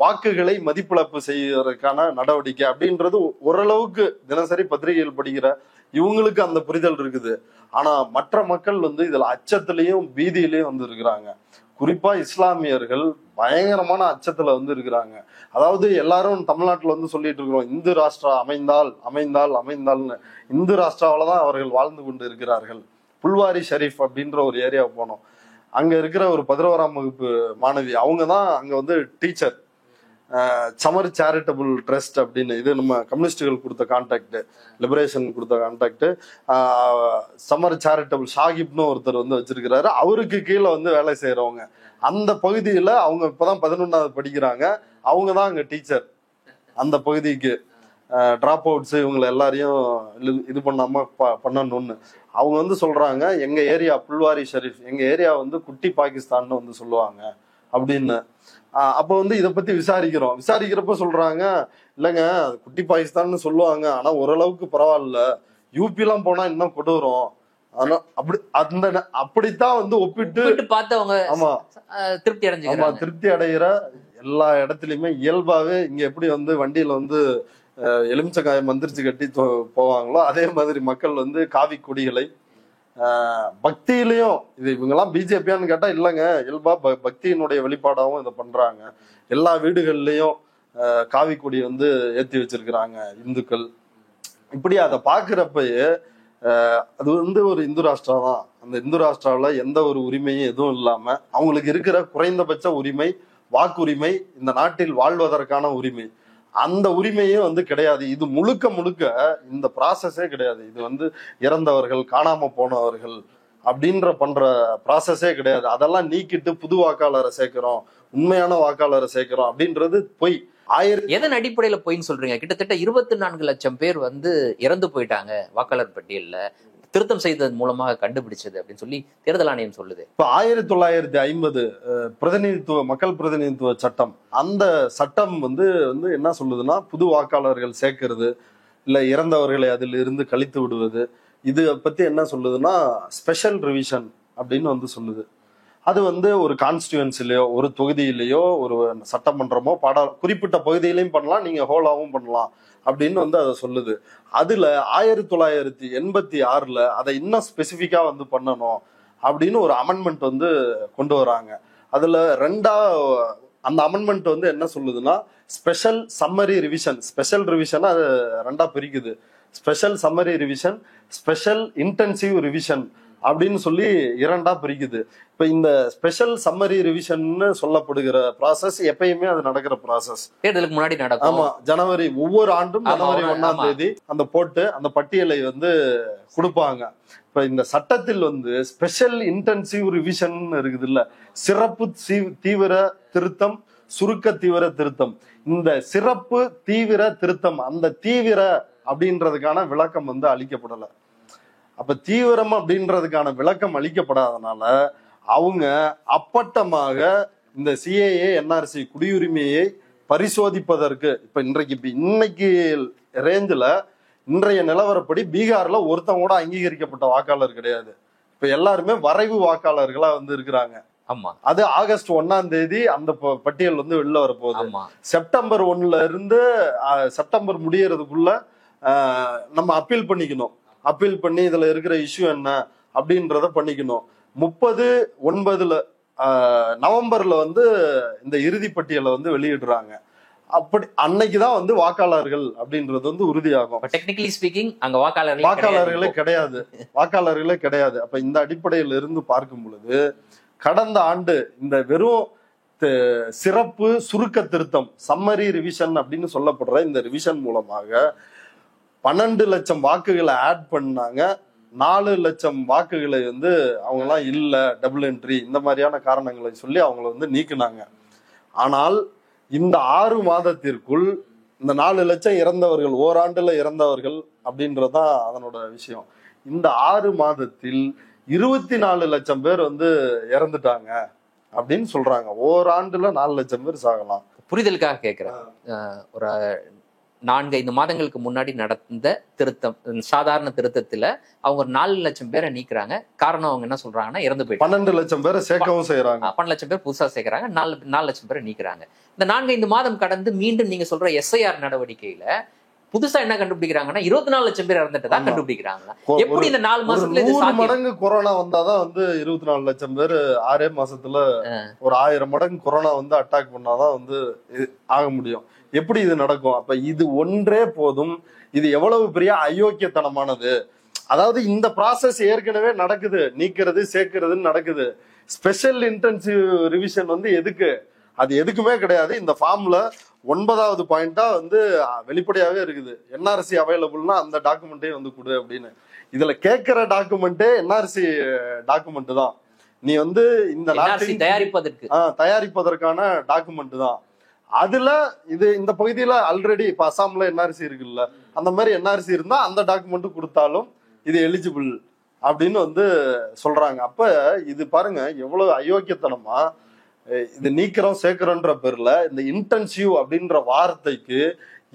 வாக்குகளை மதிப்பிழப்பு செய்வதற்கான நடவடிக்கை அப்படின்றது ஓரளவுக்கு தினசரி பத்திரிகைகள் படிக்கிற இவங்களுக்கு அந்த புரிதல் இருக்குது. ஆனா மற்ற மக்கள் வந்து இதுல அச்சத்திலையும் பீதியிலையும் வந்து இருக்கிறாங்க. குறிப்பா இஸ்லாமியர்கள் பயங்கரமான அச்சத்துல வந்து இருக்கிறாங்க. அதாவது எல்லாரும் தமிழ்நாட்டுல வந்து சொல்லிட்டு இருக்கிறோம், இந்து ராஷ்டிரா அமைந்தால் அமைந்தால் அமைந்தால்னு. இந்து ராஷ்டிராவில்தான் அவர்கள் வாழ்ந்து கொண்டு இருக்கிறார்கள். புல்வாரி ஷெரீப் அப்படின்ற ஒரு ஏரியா போனோம். அங்க இருக்கிற ஒரு 11ஆம் வகுப்பு மாணவி, அவங்க தான் அங்க வந்து டீச்சர். சமர் சேரிட்டபிள் ட்ரஸ்ட் அப்படின்னு, இது நம்ம கம்யூனிஸ்டுகள் கொடுத்த கான்டாக்ட், லிபரேஷன் கொடுத்த கான்டாக்ட். சமர் சேரிட்டபிள் சாஹிப்னு ஒருத்தர் வந்து வச்சிருக்கிறாரு. அவருக்கு கீழே வந்து வேலை செய்யறவங்க அந்த பகுதியில, அவங்க இப்பதான் 11வது படிக்கிறாங்க. அவங்க தான் அங்க டீச்சர் அந்த பகுதிக்கு. டிராப் அவுட்ஸ் இவங்களை எல்லாரையும் இது பண்ணாம பண்ணணும்னு அவங்க வந்து சொல்றாங்க, எங்க ஏரியா புல்வாரி ஷெரீப், எங்க ஏரியா வந்து குட்டி பாகிஸ்தான்னு வந்து சொல்லுவாங்க அப்படின்னு. அப்போ வந்து இதை பத்தி விசாரிக்கிறப்ப சொல்றாங்க, இல்லைங்க குட்டி பாகிஸ்தான்னு சொல்லுவாங்க, ஆனா ஓரளவுக்கு பரவாயில்ல, யூபிலாம் போனா இன்னும் கொடூரம். ஆனா அப்படித்தான் வந்து ஒப்பிட்டு பார்த்தவங்க. ஆமா, திருப்தி அடைகிற எல்லா இடத்துலயுமே இயல்பாவே இங்க எப்படி வந்து வண்டியில வந்து எலுமிச்சக்காயம் மந்திரிச்சு கட்டி போவாங்களோ அதே மாதிரி மக்கள் வந்து காவி கொடிகளை பக்தியிலையும், இது இவங்கெல்லாம் பிஜேபியான்னு கேட்டா இல்லைங்க, இயல்பா பக்தியினுடைய வெளிப்பாடாகவும் இதை பண்றாங்க. எல்லா வீடுகள்லயும் காவி கொடி வந்து ஏற்றி வச்சிருக்கிறாங்க இந்துக்கள். இப்படி அதை பாக்குறப்பயே அது வந்து ஒரு இந்து ராஷ்டிரா தான். அந்த இந்து ராஷ்டிராவில எந்த ஒரு உரிமையும் எதுவும் இல்லாம அவங்களுக்கு இருக்கிற குறைந்தபட்ச உரிமை வாக்குரிமை, இந்த நாட்டில் வாழ்வதற்கான உரிமை, அந்த உரிமையும் வந்து கிடையாது. இது முழுக்க இந்த ப்ராசஸே கிடையாது. இது வந்து இறந்தவர்கள், காணாம போனவர்கள் அப்படின்ற பண்ற ப்ராசஸே கிடையாது. அதெல்லாம் நீக்கிட்டு புது வாக்காளரை சேர்க்கிறோம், உண்மையான வாக்காளரை சேர்க்கிறோம் அப்படின்றது பொய். எதன் அடிப்படையில பொய்ன்னு சொல்றீங்க? கிட்டத்தட்ட 24 லட்சம் பேர் வந்து இறந்து போயிட்டாங்க வாக்காளர் பட்டியல்ல, திருத்தம் செய்தது மூலமாக கண்டுபிடிச்சது அப்படின்னு சொல்லி தேர்தல் ஆணையம் சொல்லுது. இப்ப 1950 மக்கள் பிரதிநிதித்துவ சட்டம், அந்த சட்டம் வந்து என்ன சொல்லுதுன்னா, புது வாக்காளர்கள் சேர்க்கிறது இல்ல இறந்தவர்களை அதில் இருந்து கழித்து விடுவது, இது பத்தி என்ன சொல்லுதுன்னா ஸ்பெஷல் ரிவிஷன் அப்படின்னு வந்து சொல்லுது. அது வந்து ஒரு கான்ஸ்டியூன்சிலையோ ஒரு தொகுதியிலேயோ ஒரு சட்டமன்றமோ குறிப்பிட்ட பகுதியிலையும் பண்ணலாம், நீங்க ஹோலாவும் பண்ணலாம் அப்படின்னு வந்து அதை சொல்லுது. அதுல 1986 அதை இன்னும் ஸ்பெசிபிக்கா வந்து பண்ணணும் அப்படின்னு ஒரு அமெண்ட்மெண்ட் வந்து கொண்டு வராங்க. அதுல அந்த அமெண்ட்மெண்ட் வந்து என்ன சொல்லுதுன்னா, special summary revision, special revision அது ரெண்டா பிரிக்குது. Special summary revision, special intensive revision அப்படின்னு சொல்லி இரண்டா பிரிக்குது. இப்ப இந்த ஸ்பெஷல் சம்மரி ரிவிஷன் சொல்லப்படுகிற ப்ராசஸ் எப்பயுமே அது நடக்கிற ப்ராசஸ், தேர்தலுக்கு முன்னாடி நடக்கும். ஆமா, ஒவ்வொரு ஆண்டும் ஜனவரி 1ஆம் தேதி அந்த போட்டு அந்த பட்டியலை வந்து கொடுப்பாங்க. இப்ப இந்த சட்டத்தில் வந்து ஸ்பெஷல் இன்டென்சிவ் ரிவிஷன் இருக்குது இல்ல, சிறப்பு தீவிர திருத்தம், சுருக்க தீவிர திருத்தம். இந்த சிறப்பு தீவிர திருத்தம், அந்த தீவிர அப்படின்றதுக்கான விளக்கம் வந்து அளிக்கப்படல. அப்ப தீவிரம் அப்படின்றதுக்கான விளக்கம் அளிக்கப்படாதனால அவங்க அப்பட்டமாக இந்த சிஏஏ என்ஆர்சி குடியுரிமையை பரிசோதிப்பதற்கு இப்ப இன்னைக்கு ரேஞ்சில் இன்றைய நிலவரப்படி பீகார்ல ஒருத்தவங்க கூட அங்கீகரிக்கப்பட்ட வாக்காளர் கிடையாது. இப்ப எல்லாருமே வரைவு வாக்காளர்களா வந்து இருக்கிறாங்க. ஆமா, அது ஆகஸ்ட் 1ஆம் தேதி அந்த பட்டியல் வந்து வெளில வரப்போகுது. செப்டம்பர் 1ல இருந்து செப்டம்பர் முடியறதுக்குள்ள நம்ம அப்பீல் பண்ணிக்கணும். அப்பீல் பண்ணி இதுல இருக்கிற இஷ்யூ என்ன அப்படின்றத பண்ணிக்கணும். 30/9 நவம்பர்ல வந்து இந்த இறுதி பட்டியலை வந்து வெளியிடுறாங்க. அப்படி அன்னைக்குதான் வந்து வாக்காளர்கள் அப்படின்றது வந்து உறுதியாகும். டெக்னிக்கலி ஸ்பீக்கிங் அங்க வாக்காளர்களே கிடையாது. அப்ப இந்த அடிப்படையில இருந்து பார்க்கும் பொழுது கடந்த ஆண்டு இந்த வெறும் சிறப்பு சுருக்க திருத்தம் சம்மரி ரிவிஷன் அப்படின்னு சொல்லப்படுற இந்த ரிவிஷன் மூலமாக 12 லட்சம் வாக்குகளை ஆட் பண்ணாங்க. 4 லட்சம் வாக்குகளை வந்து அவங்கெல்லாம் இல்ல, டபுள் என்ட்ரி, இந்த மாதிரியான காரணங்களை சொல்லி அவங்கள வந்து நீக்கினாங்க. ஆனால் இந்த 6 மாதத்திற்குள் இந்த 4 லட்சம் இறந்தவர்கள், ஓராண்டுல இறந்தவர்கள் அப்படின்றதான் அதனோட விஷயம். இந்த 6 மாதத்தில் 24 லட்சம் பேர் வந்து இறந்துட்டாங்க அப்படின்னு சொல்றாங்க. ஓராண்டுல 4 லட்சம் பேர் சாகலாம். புரிதலுக்காக கேட்கிறேன். ஒரு 4-5 மாதங்களுக்கு முன்னாடி நடந்த திருத்தம், சாதாரண திருத்தத்துல அவங்க ஒரு 4 லட்சம் பேரை நீக்குறாங்க. காரணம் அவங்க என்ன சொல்றாங்கன்னா இறந்து போயிட்டு 12 லட்சம் பேரை சேர்க்கவும் செய்யறாங்க. 12 லட்சம் பேர் புதுசா சேர்க்கிறாங்க, 4 லட்சம் பேரை நீக்குறாங்க. இந்த 4-5 மாதம் கடந்து மீண்டும் நீங்க சொல்ற எஸ்ஐஆர் நடவடிக்கையில புதுசா என்ன கண்டுபிடிக்கிறாங்கன்னா 24 லட்சம் பேர் இறந்துட்டு தான் கண்டுபிடிக்கிறாங்க. எப்படி இந்த 4 மாசத்துல 100 மடங்கு கொரோனா வந்தாதான் 24 லட்சம் பேர் 6 மாசத்துல ஒரு 1000 மடங்கு கொரோனா அட்டாக் பண்ணாதான் ஆக முடியும். எப்படி இது நடக்கும்? அப்ப இது ஒன்றே போதும். இது எவ்வளவு பெரிய அயோக்கியத்தனமானது. அதாவது இந்த ப்ராசஸ் ஏற்கனவே நடக்குது, நீக்கிறது சேர்க்கிறதுன்னு நடக்குது. ஸ்பெஷல் இன்டென்சிவ் ரிவிஷன் எதுக்கு? அது எதுக்குமே கிடையாது. இந்த ஃபார்ம்ல 9வது பாயிண்டா வெளிப்படையாவே இருக்குது, என்ஆர்சி அவைலபிள்னா அந்த டாக்குமெண்ட்டே கொடு அப்படின்னு. இதுல கேட்கிற டாக்குமெண்டே என்ஆர்சி டாக்குமெண்ட் தான். நீ இந்த நாட்டில் தயாரிப்பதற்கான டாக்குமெண்ட் தான். அதுல இந்த பகுதியில ஆல்ரெடி இப்ப அசாம்ல என்ஆர்சி இருக்குல்ல, அந்த மாதிரி என்ஆர்சி இருந்தா அந்த டாக்குமெண்ட் கொடுத்தாலும் இது எலிஜிபிள் அப்படின்னு சொல்றாங்க. அப்ப இது பாருங்க எவ்வளவு அயோக்கியத்தனமா இது நீக்கிறோம் சேர்க்கிறோன்ற பேர்ல இந்த இன்டென்சிவ் அப்படின்ற வார்த்தைக்கு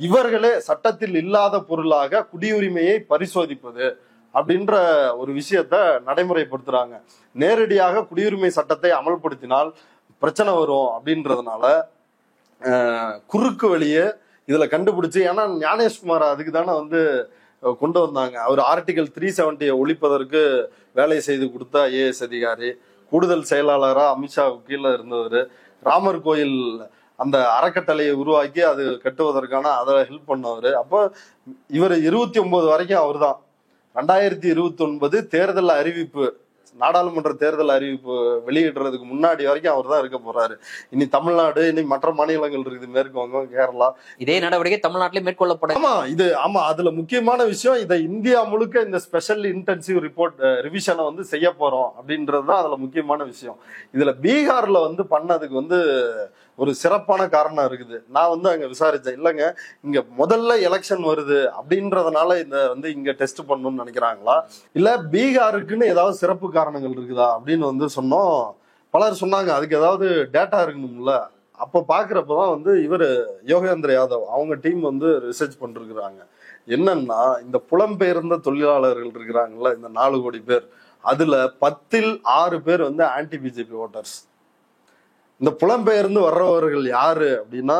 இவர்களே சட்டத்தில் இல்லாத பொருளாக குடியுரிமையை பரிசோதிப்பது அப்படின்ற ஒரு விஷயத்த நடைமுறைப்படுத்துறாங்க. நேரடியாக குடியுரிமை சட்டத்தை அமல்படுத்தினால் பிரச்சனை வரும் அப்படின்றதுனால குறுக்கு வழியே இதுல கண்டுபிடிச்சு, ஏன்னா ஞானேஷ்குமார் அதுக்கு தானே கொண்டு வந்தாங்க. அவர் ஆர்டிகல் 370 ஒழிப்பதற்கு வேலை செய்து கொடுத்த ஐஏஎஸ் அதிகாரி, கூடுதல் செயலாளரா அமித்ஷாவுக்கு கீழே இருந்தவர், ராமர் கோயில் அந்த அறக்கட்டளையை உருவாக்கி அது கட்டுவதற்கான அதை ஹெல்ப் பண்ணவர். அப்போ இவர் 29 வரைக்கும் அவர் தான். 2029 தேர்தல் அறிவிப்பு, நாடாளுமன்ற தேர்தல் அறிவிப்பு வெளியிடுறதுக்கு முன்னாடி வரைக்கும் அவர் தான் இருக்க போறாரு. இனி தமிழ்நாடு, இனி மற்ற மாநிலங்கள் இருக்குது, மேற்கு வங்கம், கேரளா, இதே நடவடிக்கை தமிழ்நாட்டிலே மேற்கொள்ளப்படும். ஆமா அதுல முக்கியமான விஷயம், இதை இந்தியா முழுக்க இந்த ஸ்பெஷல் இன்டென்சிவ் ரிப்போர்ட் ரிவிஷனை செய்ய போறோம் அப்படின்றதுதான் அதுல முக்கியமான விஷயம். இதுல பீகார்ல பண்ணதுக்கு ஒரு சிறப்பான காரணம் இருக்குது. நான் அங்க விசாரிச்சேன். இல்லைங்க, இங்க முதல்ல எலெக்ஷன் வருது அப்படின்றதுனால இந்த இங்க டெஸ்ட் பண்ணணும்னு நினைக்கிறாங்களா, இல்ல பீகாருக்குன்னு ஏதாவது சிறப்பு காரணங்கள் இருக்குதா அப்படின்னு சொன்னோம். பலர் சொன்னாங்க அதுக்கு ஏதாவது டேட்டா இருக்கணும்ல. அப்ப பாக்குறப்பதான் இவர் யோகேந்திர யாதவ் அவங்க டீம் ரிசர்ச் பண்ணிருக்கிறாங்க. என்னன்னா இந்த புலம்பெயர்ந்த தொழிலாளர்கள் இருக்கிறாங்கல்ல, இந்த 4 கோடி பேர், அதுல 10ல் 6 பேர் ஆன்டி பிஜேபி ஓட்டர்ஸ். இந்த புலம்பெயர்ந்து வர்றவர்கள் யாரு அப்படின்னா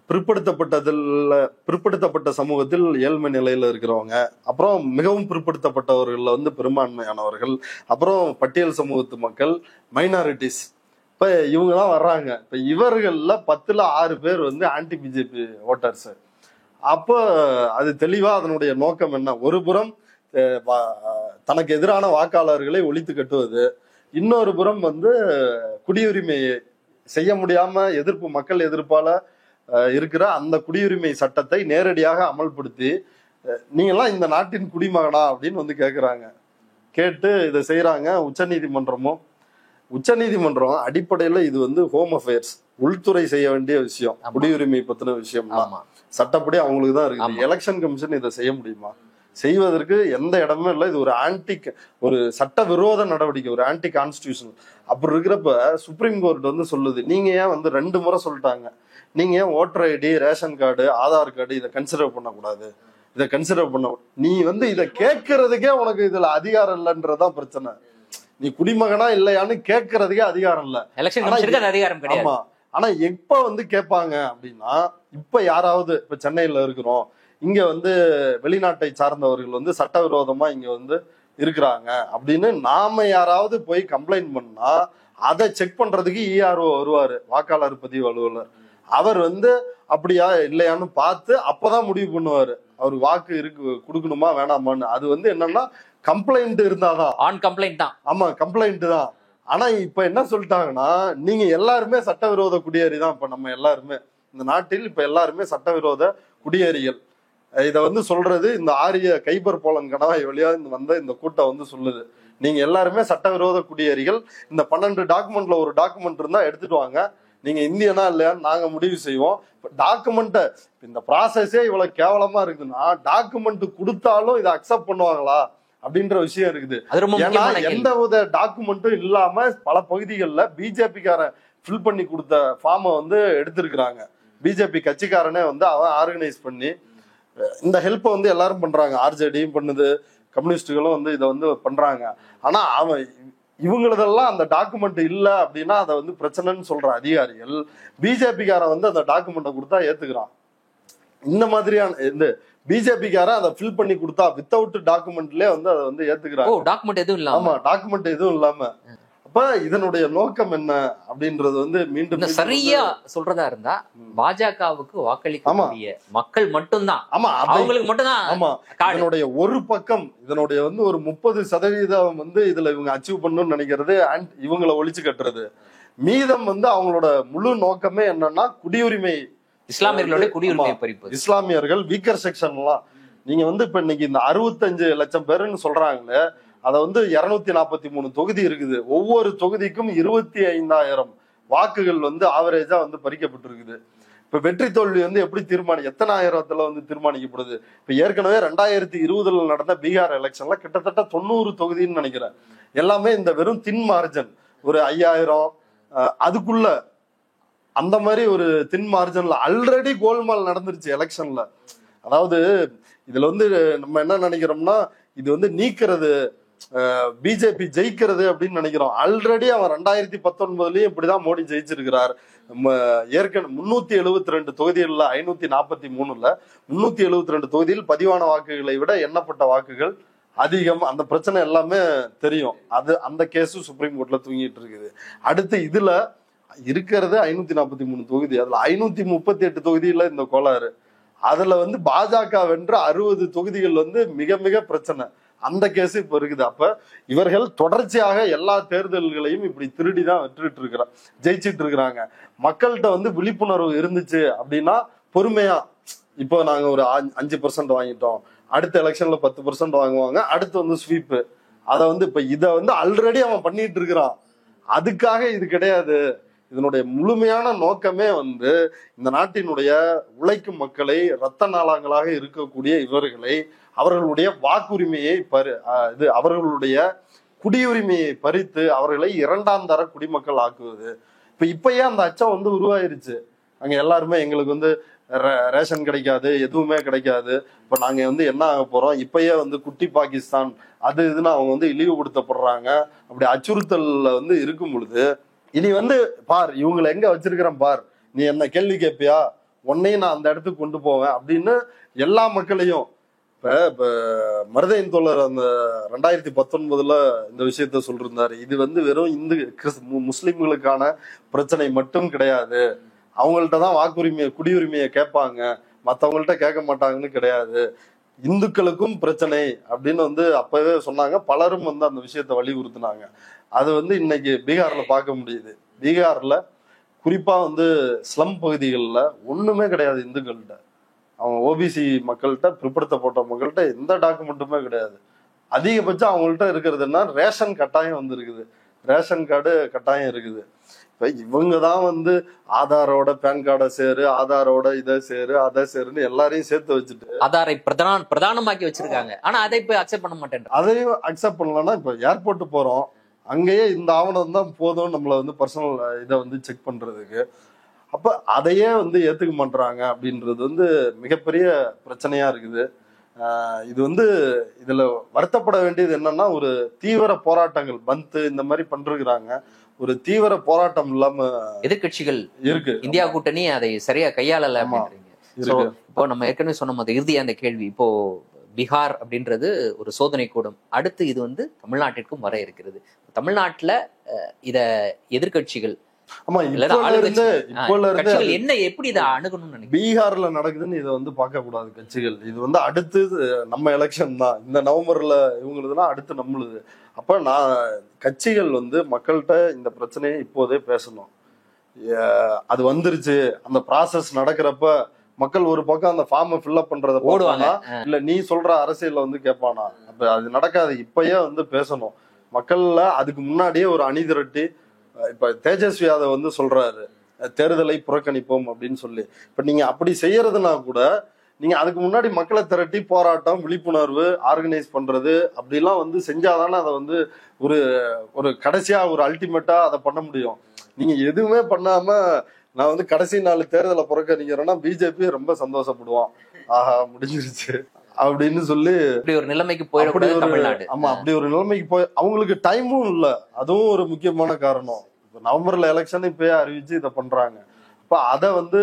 பிற்படுத்தப்பட்ட சமூகத்தில் ஏழ்மை நிலையில இருக்கிறவங்க, அப்புறம் மிகவும் பிற்படுத்தப்பட்டவர்கள் பெரும்பான்மையானவர்கள், அப்புறம் பட்டியல் சமூகத்து மக்கள், மைனாரிட்டிஸ். இப்ப இவங்க தான் வர்றாங்க. இப்ப இவர்கள்ல 10ல் 6 பேர் ஆன்டி பிஜேபி ஓட்டர்ஸ். அப்போ அது தெளிவா அதனுடைய நோக்கம் என்ன? ஒரு புறம் தனக்கு எதிரான வாக்காளர்களை ஒழித்து கட்டுவது, இன்னொரு புறம் குடியுரிமை செய்ய முடியாம மக்கள் எதிர்ப்பால இருக்கிற அந்த குடியுரிமை சட்டத்தை நேரடியாக அமல்படுத்தி நீங்கெல்லாம் இந்த நாட்டின் குடிமகனா அப்படின்னு கேக்குறாங்க. கேட்டு இதை செய்யறாங்க. உச்சநீதிமன்றம் அடிப்படையில இது ஹோம் அஃபேர்ஸ், உள்துறை செய்ய வேண்டிய விஷயம். குடியுரிமை பத்தின விஷயம் சட்டப்படி அவங்களுக்கு தான் இருக்கு. எலெக்ஷன் கமிஷன் இதை செய்ய முடியுமா? செய்வதற்கு எந்த இடமும் இல்லை. இது ஒரு சட்ட விரோத நடவடிக்கை, ஒரு ஆன்டி கான்ஸ்டிடியூஷனல். அப்படி இருக்கிறப்ப சுப்ரீம் கோர்ட் சொல்லுது, நீங்க ஏன் 2 முறை சொல்லிட்டாங்க, நீங்க ஏன் voter ID, ration card, Aadhaar card இதை கன்சிடர் பண்ணக்கூடாது, இதை கன்சிடர் பண்ண நீ இதை கேட்கறதுக்கே உனக்கு இதுல அதிகாரம் இல்லைன்றதான் பிரச்சனை. நீ குடிமகனா இல்லையான்னு கேட்கறதுக்கே அதிகாரம் இல்ல. ஆமா, ஆனா எப்ப கேட்பாங்க அப்படின்னா, இப்ப யாராவது இப்ப சென்னையில இருக்கிறோம், இங்க வெளிநாட்டை சார்ந்தவர்கள் சட்டவிரோதமா இங்க இருக்கிறாங்க அப்படின்னு நாம யாராவது போய் கம்ப்ளைண்ட் பண்ணா அதை செக் பண்றதுக்கு இஆர்ஓ வருவாரு, வாக்காளர் பதிவு அலுவலர். அவர் அப்படியா இல்லையான்னு பார்த்து அப்பதான் முடிவு பண்ணுவாரு அவர் வாக்கு கொடுக்கணுமா வேணாமான்னு. அது என்னன்னா கம்ப்ளைண்ட் இருந்தாதான், ஆன் கம்ப்ளைண்ட் தான். ஆமா, கம்ப்ளைண்ட் தான். ஆனா இப்ப என்ன சொல்லிட்டாங்கன்னா, நீங்க எல்லாருமே சட்டவிரோத குடியேறி தான். இப்ப நம்ம எல்லாருமே இந்த நாட்டில் இப்ப எல்லாருமே சட்டவிரோத குடியேறிகள். இத சொல்றது இந்த ஆரிய கைபர் போலன் கணவாய் வழியா இந்த கூட்டம் சொல்லுது, நீங்க எல்லாருமே சட்டவிரோத குடியேறிகள். இந்த 12 டாக்குமெண்ட்ல ஒரு டாக்குமெண்ட் இருந்தா எடுத்துட்டு வாங்க, நீங்க இந்தியனா இல்லையான்னு நாங்க முடிவு செய்வோம். டாக்குமெண்ட் இந்த ப்ராசஸே இவ்வளவு கேவலமா இருக்குதுன்னா டாக்குமெண்ட் கொடுத்தாலும் இதை அக்செப்ட் பண்ணுவாங்களா அப்படின்ற விஷயம் இருக்குது. ஏன்னா எந்த வித டாக்குமெண்ட்டும் இல்லாம பல பகுதிகளில் பிஜேபிக்காரன் ஃபில் பண்ணி கொடுத்த ஃபார்மை எடுத்திருக்கிறாங்க. பிஜேபி கட்சிக்காரனே வந்து அவன் ஆர்கனைஸ் பண்ணி இந்த ஹெல்ப்பை வந்து எல்லாரும் பண்றாங்க. ஆர்ஜேடியும் பண்ணுது, கம்யூனிஸ்டுகளும் வந்து இதை வந்து பண்றாங்க. ஆனா அவன் இவங்களதெல்லாம் அந்த டாக்குமெண்ட் இல்லை அப்படின்னா அதை வந்து பிரச்சனைன்னு சொல்ற அதிகாரிகள் பிஜேபிக்காரன் வந்து அந்த டாக்குமெண்ட்டை கொடுத்தா ஏத்துக்கிறான். இந்த மாதிரியான இந்த பிஜேபிக்காரன் அதை ஃபில் பண்ணி கொடுத்தா வித்தவுட் டாக்குமெண்ட்லயே வந்து அதை வந்து ஏத்துக்கிறாங்க. டாக்குமெண்ட் எதுவும் இல்லாம. ஆமா, டாக்குமெண்ட் எதுவும் இல்லாம. அப்ப இதனுடைய நோக்கம் என்ன அப்படின்றது வந்து மீண்டும் சரியா சொல்றதா இருந்தா பாஜகவுக்கு வாக்களிக்கக்கூடிய மக்கள் மட்டும்தான். ஆமா, அவங்களுக்கு மட்டும்தான். ஆமா, இதனுடைய ஒரு பக்கம் இதனுடைய வந்து ஒரு 30% வந்து இதுல இவங்க அச்சீவ் பண்ணணும்னு நினைக்கிறது இவங்களை ஒழிச்சு கட்டுறது. மீதம் வந்து அவங்களோட முழு நோக்கமே என்னன்னா குடியுரிமை, இஸ்லாமியர்களுடைய குடியுரிமை பறிப்பு. இஸ்லாமியர்கள் வீக்கர் செக்ஷன்லாம் நீங்க வந்து இப்ப இன்னைக்கு இந்த 65 லட்சம் பேருன்னு சொல்றாங்களே, அதை வந்து 243 தொகுதி இருக்குது. ஒவ்வொரு தொகுதிக்கும் 25,000 வாக்குகள் வந்து ஆவரேஜா வந்து பறிக்கப்பட்டிருக்குது. இப்ப வெற்றி தோல்வி வந்து எப்படி எத்தனை ஆயிரத்துல வந்து தீர்மானிக்கப்படுது? இப்ப ஏற்கனவே 2020 நடந்த பீகார் எலெக்ஷன்ல கிட்டத்தட்ட 90 தொகுதின்னு நினைக்கிறேன். எல்லாமே இந்த வெறும் தின் மார்ஜன், ஒரு 5,000 அதுக்குள்ள அந்த மாதிரி ஒரு தின் மார்ஜன்ல ஆல்ரெடி கோல்மால் நடந்துருச்சு எலெக்ஷன்ல. அதாவது இதுல வந்து நம்ம என்ன நினைக்கிறோம்னா இது வந்து நீக்கிறது, பிஜேபி ஜெயிக்கிறது அப்படின்னு நினைக்கிறோம். ஆல்ரெடி அவன் 2019லயும் இப்படிதான் மோடி ஜெயிச்சிருக்கிறார். ஏற்கனவே 372 தொகுதிகள்ல 543ல 372 தொகுதியில் பதிவான வாக்குகளை விட எண்ணப்பட்ட வாக்குகள் அதிகம். அந்த பிரச்சனை எல்லாமே தெரியும். அந்த கேஸும் சுப்ரீம் கோர்ட்ல தூங்கிட்டு இருக்குது. அடுத்து இதுல இருக்கிறது 543 தொகுதி, அதுல 538 தொகுதியில இந்த கோளாறு. அதுல வந்து பாஜக வென்ற 60 தொகுதிகள் வந்து மிக மிக பிரச்சனை. அந்த கேஸ் இப்ப இருக்குது. அப்ப இவர்கள் தொடர்ச்சியாக எல்லா தேர்தல்களையும் இப்படி திருடிதான் ஜெயிச்சிட்டு இருக்கிறாங்க. மக்கள்கிட்ட வந்து விழிப்புணர்வு இருந்துச்சு அப்படின்னா பொறுமையா, இப்போ நாங்க ஒரு 5% வாங்கிட்டோம், அடுத்த எலெக்ஷன்ல 10% வாங்குவாங்க, அடுத்து வந்து ஸ்வீப். அதை வந்து இப்ப இதை வந்து ஆல்ரெடி அவன் பண்ணிட்டு இருக்கிறான். அதுக்காக இது கிடையாது. இதனுடைய முழுமையான நோக்கமே வந்து இந்த நாட்டினுடைய உழைக்கும் மக்களை, இரத்த நாளங்களாக இருக்கக்கூடிய இவர்களை, அவர்களுடைய வாக்குரிமையை அவர்களுடைய குடியுரிமையை பறித்து அவர்களை 2ஆம் தர குடிமக்கள் ஆக்குவது. இப்பயே அந்த அச்சம் வந்து உருவாயிருச்சு. அங்க எல்லாருமே எங்களுக்கு வந்து ரேஷன் கிடைக்காது, எதுவுமே கிடைக்காது, இப்ப நாங்க வந்து என்ன ஆக போறோம், இப்பயே வந்து குட்டி பாகிஸ்தான் அது இதுன்னு அவங்க வந்து இழிவுபடுத்தப்படுறாங்க. அப்படி அச்சுறுத்தல்ல வந்து இருக்கும் பொழுது இனி வந்து பார் இவங்களை எங்க வச்சிருக்கிறேன் பார், நீ என்ன கேள்வி கேட்பியா, உன்னையும் நான் அந்த இடத்துக்கு கொண்டு போவேன் அப்படின்னு எல்லா மக்களையும். இப்ப மருதையின் தோழர் அந்த 2019 இந்த விஷயத்த சொல்லிருந்தாரு. இது வந்து வெறும் முஸ்லிம்களுக்கான பிரச்சனை மட்டும் கிடையாது, அவங்கள்ட்ட தான் வாக்குரிமையை குடியுரிமையை கேட்பாங்க, மற்றவங்கள்ட்ட கேட்க மாட்டாங்கன்னு கிடையாது, இந்துக்களுக்கும் பிரச்சனை அப்படின்னு வந்து அப்பவே சொன்னாங்க. பலரும் வந்து அந்த விஷயத்த வலியுறுத்தினாங்க. அது வந்து இன்னைக்கு பீகார்ல பார்க்க முடியுது. பீகார்ல குறிப்பா வந்து ஸ்லம் பகுதிகளில் ஒண்ணுமே கிடையாது இந்துக்கள்கிட்ட. அவங்க ஓபிசி மக்கள்கிட்ட, பிற்படுத்தப்பட்ட மக்கள்கிட்ட எந்த டாக்குமெண்ட்டுமே கிடையாது. அதிகபட்சம் அவங்கள்ட்ட இருக்கிறதுனா ரேஷன் கட்டாயம் வந்து இருக்குது, ரேஷன் கார்டு கட்டாயம் இருக்குது. இப்ப இவங்க தான் வந்து ஆதாரோட பேன் கார்டை சேரு, ஆதாரோட இதை சேரு, அதை சேருன்னு எல்லாரையும் சேர்த்து வச்சுட்டு ஆதாரை பிரதானமாக்கி வச்சிருக்காங்க. ஆனா அதை இப்ப அக்செப்ட் பண்ண மாட்டேன். அதையும் அக்செப்ட் பண்ணலன்னா இப்ப ஏர்போர்ட் போறோம், அங்கேயே இந்த ஆவணம் தான் போதும் நம்மளை வந்து பர்சனல் இதை வந்து செக் பண்றதுக்கு. அப்ப அதையே வந்து ஏத்துக்க மாட்டாங்க அப்படின்றது வந்து மிகப்பெரிய பிரச்சனையா இருக்குது. இது வந்து இதுல வருத்தப்பட வேண்டியது என்னன்னா, ஒரு தீவிர போராட்டங்கள் பந்த் இந்த மாதிரி பண்றாங்க, ஒரு தீவிர போராட்டம் இல்லாம எதிர்கட்சிகள் இருக்கு. இந்தியா கூட்டணி அதை சரியா கையாளல அப்படின்றீங்க. இப்போ நம்ம ஏற்கனவே சொன்ன மாதிரி இறுதியா அந்த கேள்வி, இப்போ பீகார் அப்படின்றது ஒரு சோதனை கூடம், அடுத்து இது வந்து தமிழ்நாட்டிற்கும் வர இருக்கிறது. தமிழ்நாட்டுல இத எதிர்கட்சிகள் என்ன எப்படி இதை அணுகணும்னு பீகார்ல நடக்குதுன்னு இதை வந்து பார்க்க கூடாது கட்சிகள். இது வந்து அடுத்து நம்ம எலெக்ஷன் தான், இந்த நவம்பர்ல இவங்களுதுன்னா அடுத்து நம்மளுது. அப்ப நான் கட்சிகள் வந்து மக்கள்கிட்ட இந்த பிரச்சனையை இப்போதே பேசணும். அது வந்துருச்சு, அந்த ப்ராசஸ் நடக்கிறப்ப மக்கள் ஒரு பக்கம் அந்த ஃபார்மை ஃபில்அப் பண்றத போடுவாங்க, இல்ல நீ சொல்ற அரசியல்ல வந்து கேட்பானா. அப்ப அது நடக்காது. இப்பயே வந்து பேசணும் மக்கள்ல. அதுக்கு முன்னாடியே ஒரு அணி திரட்டி, இப்ப தேஜஸ்வி யாதவ் வந்து சொல்றாரு தேர்தலை புறக்கணிப்போம் அப்படின்னு சொல்லி. இப்ப நீங்க அப்படி செய்யறதுனா கூட நீங்க அதுக்கு முன்னாடி மக்களை திரட்டி போராட்டம், விழிப்புணர்வு ஆர்கனைஸ் பண்றது அப்படிலாம் வந்து செஞ்சாதானே அதை வந்து ஒரு கடைசியா ஒரு அல்டிமேட்டா அதை பண்ண முடியும். நீங்க எதுவுமே பண்ணாம நான் வந்து கடைசி 4 தேர்தலை புறக்கணிக்கிறேன்னா பிஜேபி ரொம்ப சந்தோஷப்படுவான். ஆஹா முடிஞ்சிருச்சு அப்படின்னு சொல்லி இப்படி ஒரு நிலைமைக்கு அப்படி போயிடக்கூடாது ஒரு தமிழ்நாடு. ஆமா அப்படி ஒரு நிலைமைக்கு போய் அவங்களுக்கு டைமும் இல்ல. அதுவும் ஒரு முக்கியமான காரணம். இப்ப நவம்பர்ல எலெக்ஷன் இப்பயே அறிவிச்சு இதை பண்றாங்க. இப்ப அதை வந்து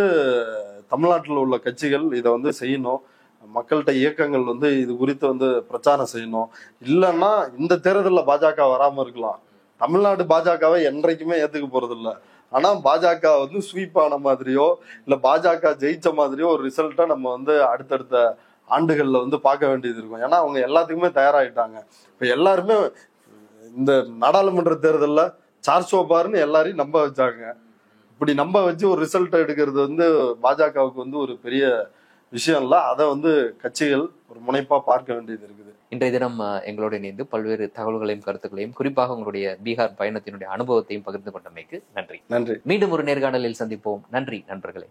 தமிழ்நாட்டில் உள்ள கட்சிகள் இதை வந்து செய்யணும். மக்கள்கிட்ட இயக்கங்கள் வந்து இது குறித்து வந்து பிரச்சாரம் செய்யணும். இல்லைன்னா இந்த தேர்தலில் பாஜக வராம இருக்கலாம். தமிழ்நாடு பாஜகவை என்றைக்குமே ஏத்துக்க போறது இல்லை. ஆனா பாஜக வந்து ஸ்வீப் ஆன மாதிரியோ இல்ல பாஜக ஜெயிச்ச மாதிரியோ ஒரு ரிசல்ட்டை நம்ம வந்து அடுத்தடுத்த ஆண்டுகள்ல வந்து பார்க்க வேண்டியது இருக்கும். ஏன்னா அவங்க எல்லாத்துக்குமே தயாராகிட்டாங்க. இப்ப எல்லாருமே இந்த நாடாளுமன்ற தேர்தலில் சார்ஜ் பாருன்னு எல்லாரையும் நம்ப வச்சாங்க. இப்படி நம்ப வச்சு ஒரு ரிசல்ட் எடுக்கிறது வந்து பாஜகவுக்கு வந்து ஒரு பெரிய விஷயம் இல்லை. அதை வந்து கட்சிகள் ஒரு முனைப்பா பார்க்க வேண்டியது இருக்குது. இன்றைய தினம் எங்களோடு இணைந்து பல்வேறு தகவல்களையும் கருத்துக்களையும் குறிப்பாக உங்களுடைய பீகார் பயணத்தினுடைய அனுபவத்தையும் பகிர்ந்து கொண்டமைக்கு நன்றி. நன்றி. மீண்டும் ஒரு நேர்காணலில் சந்திப்போம். நன்றி நண்பர்களே.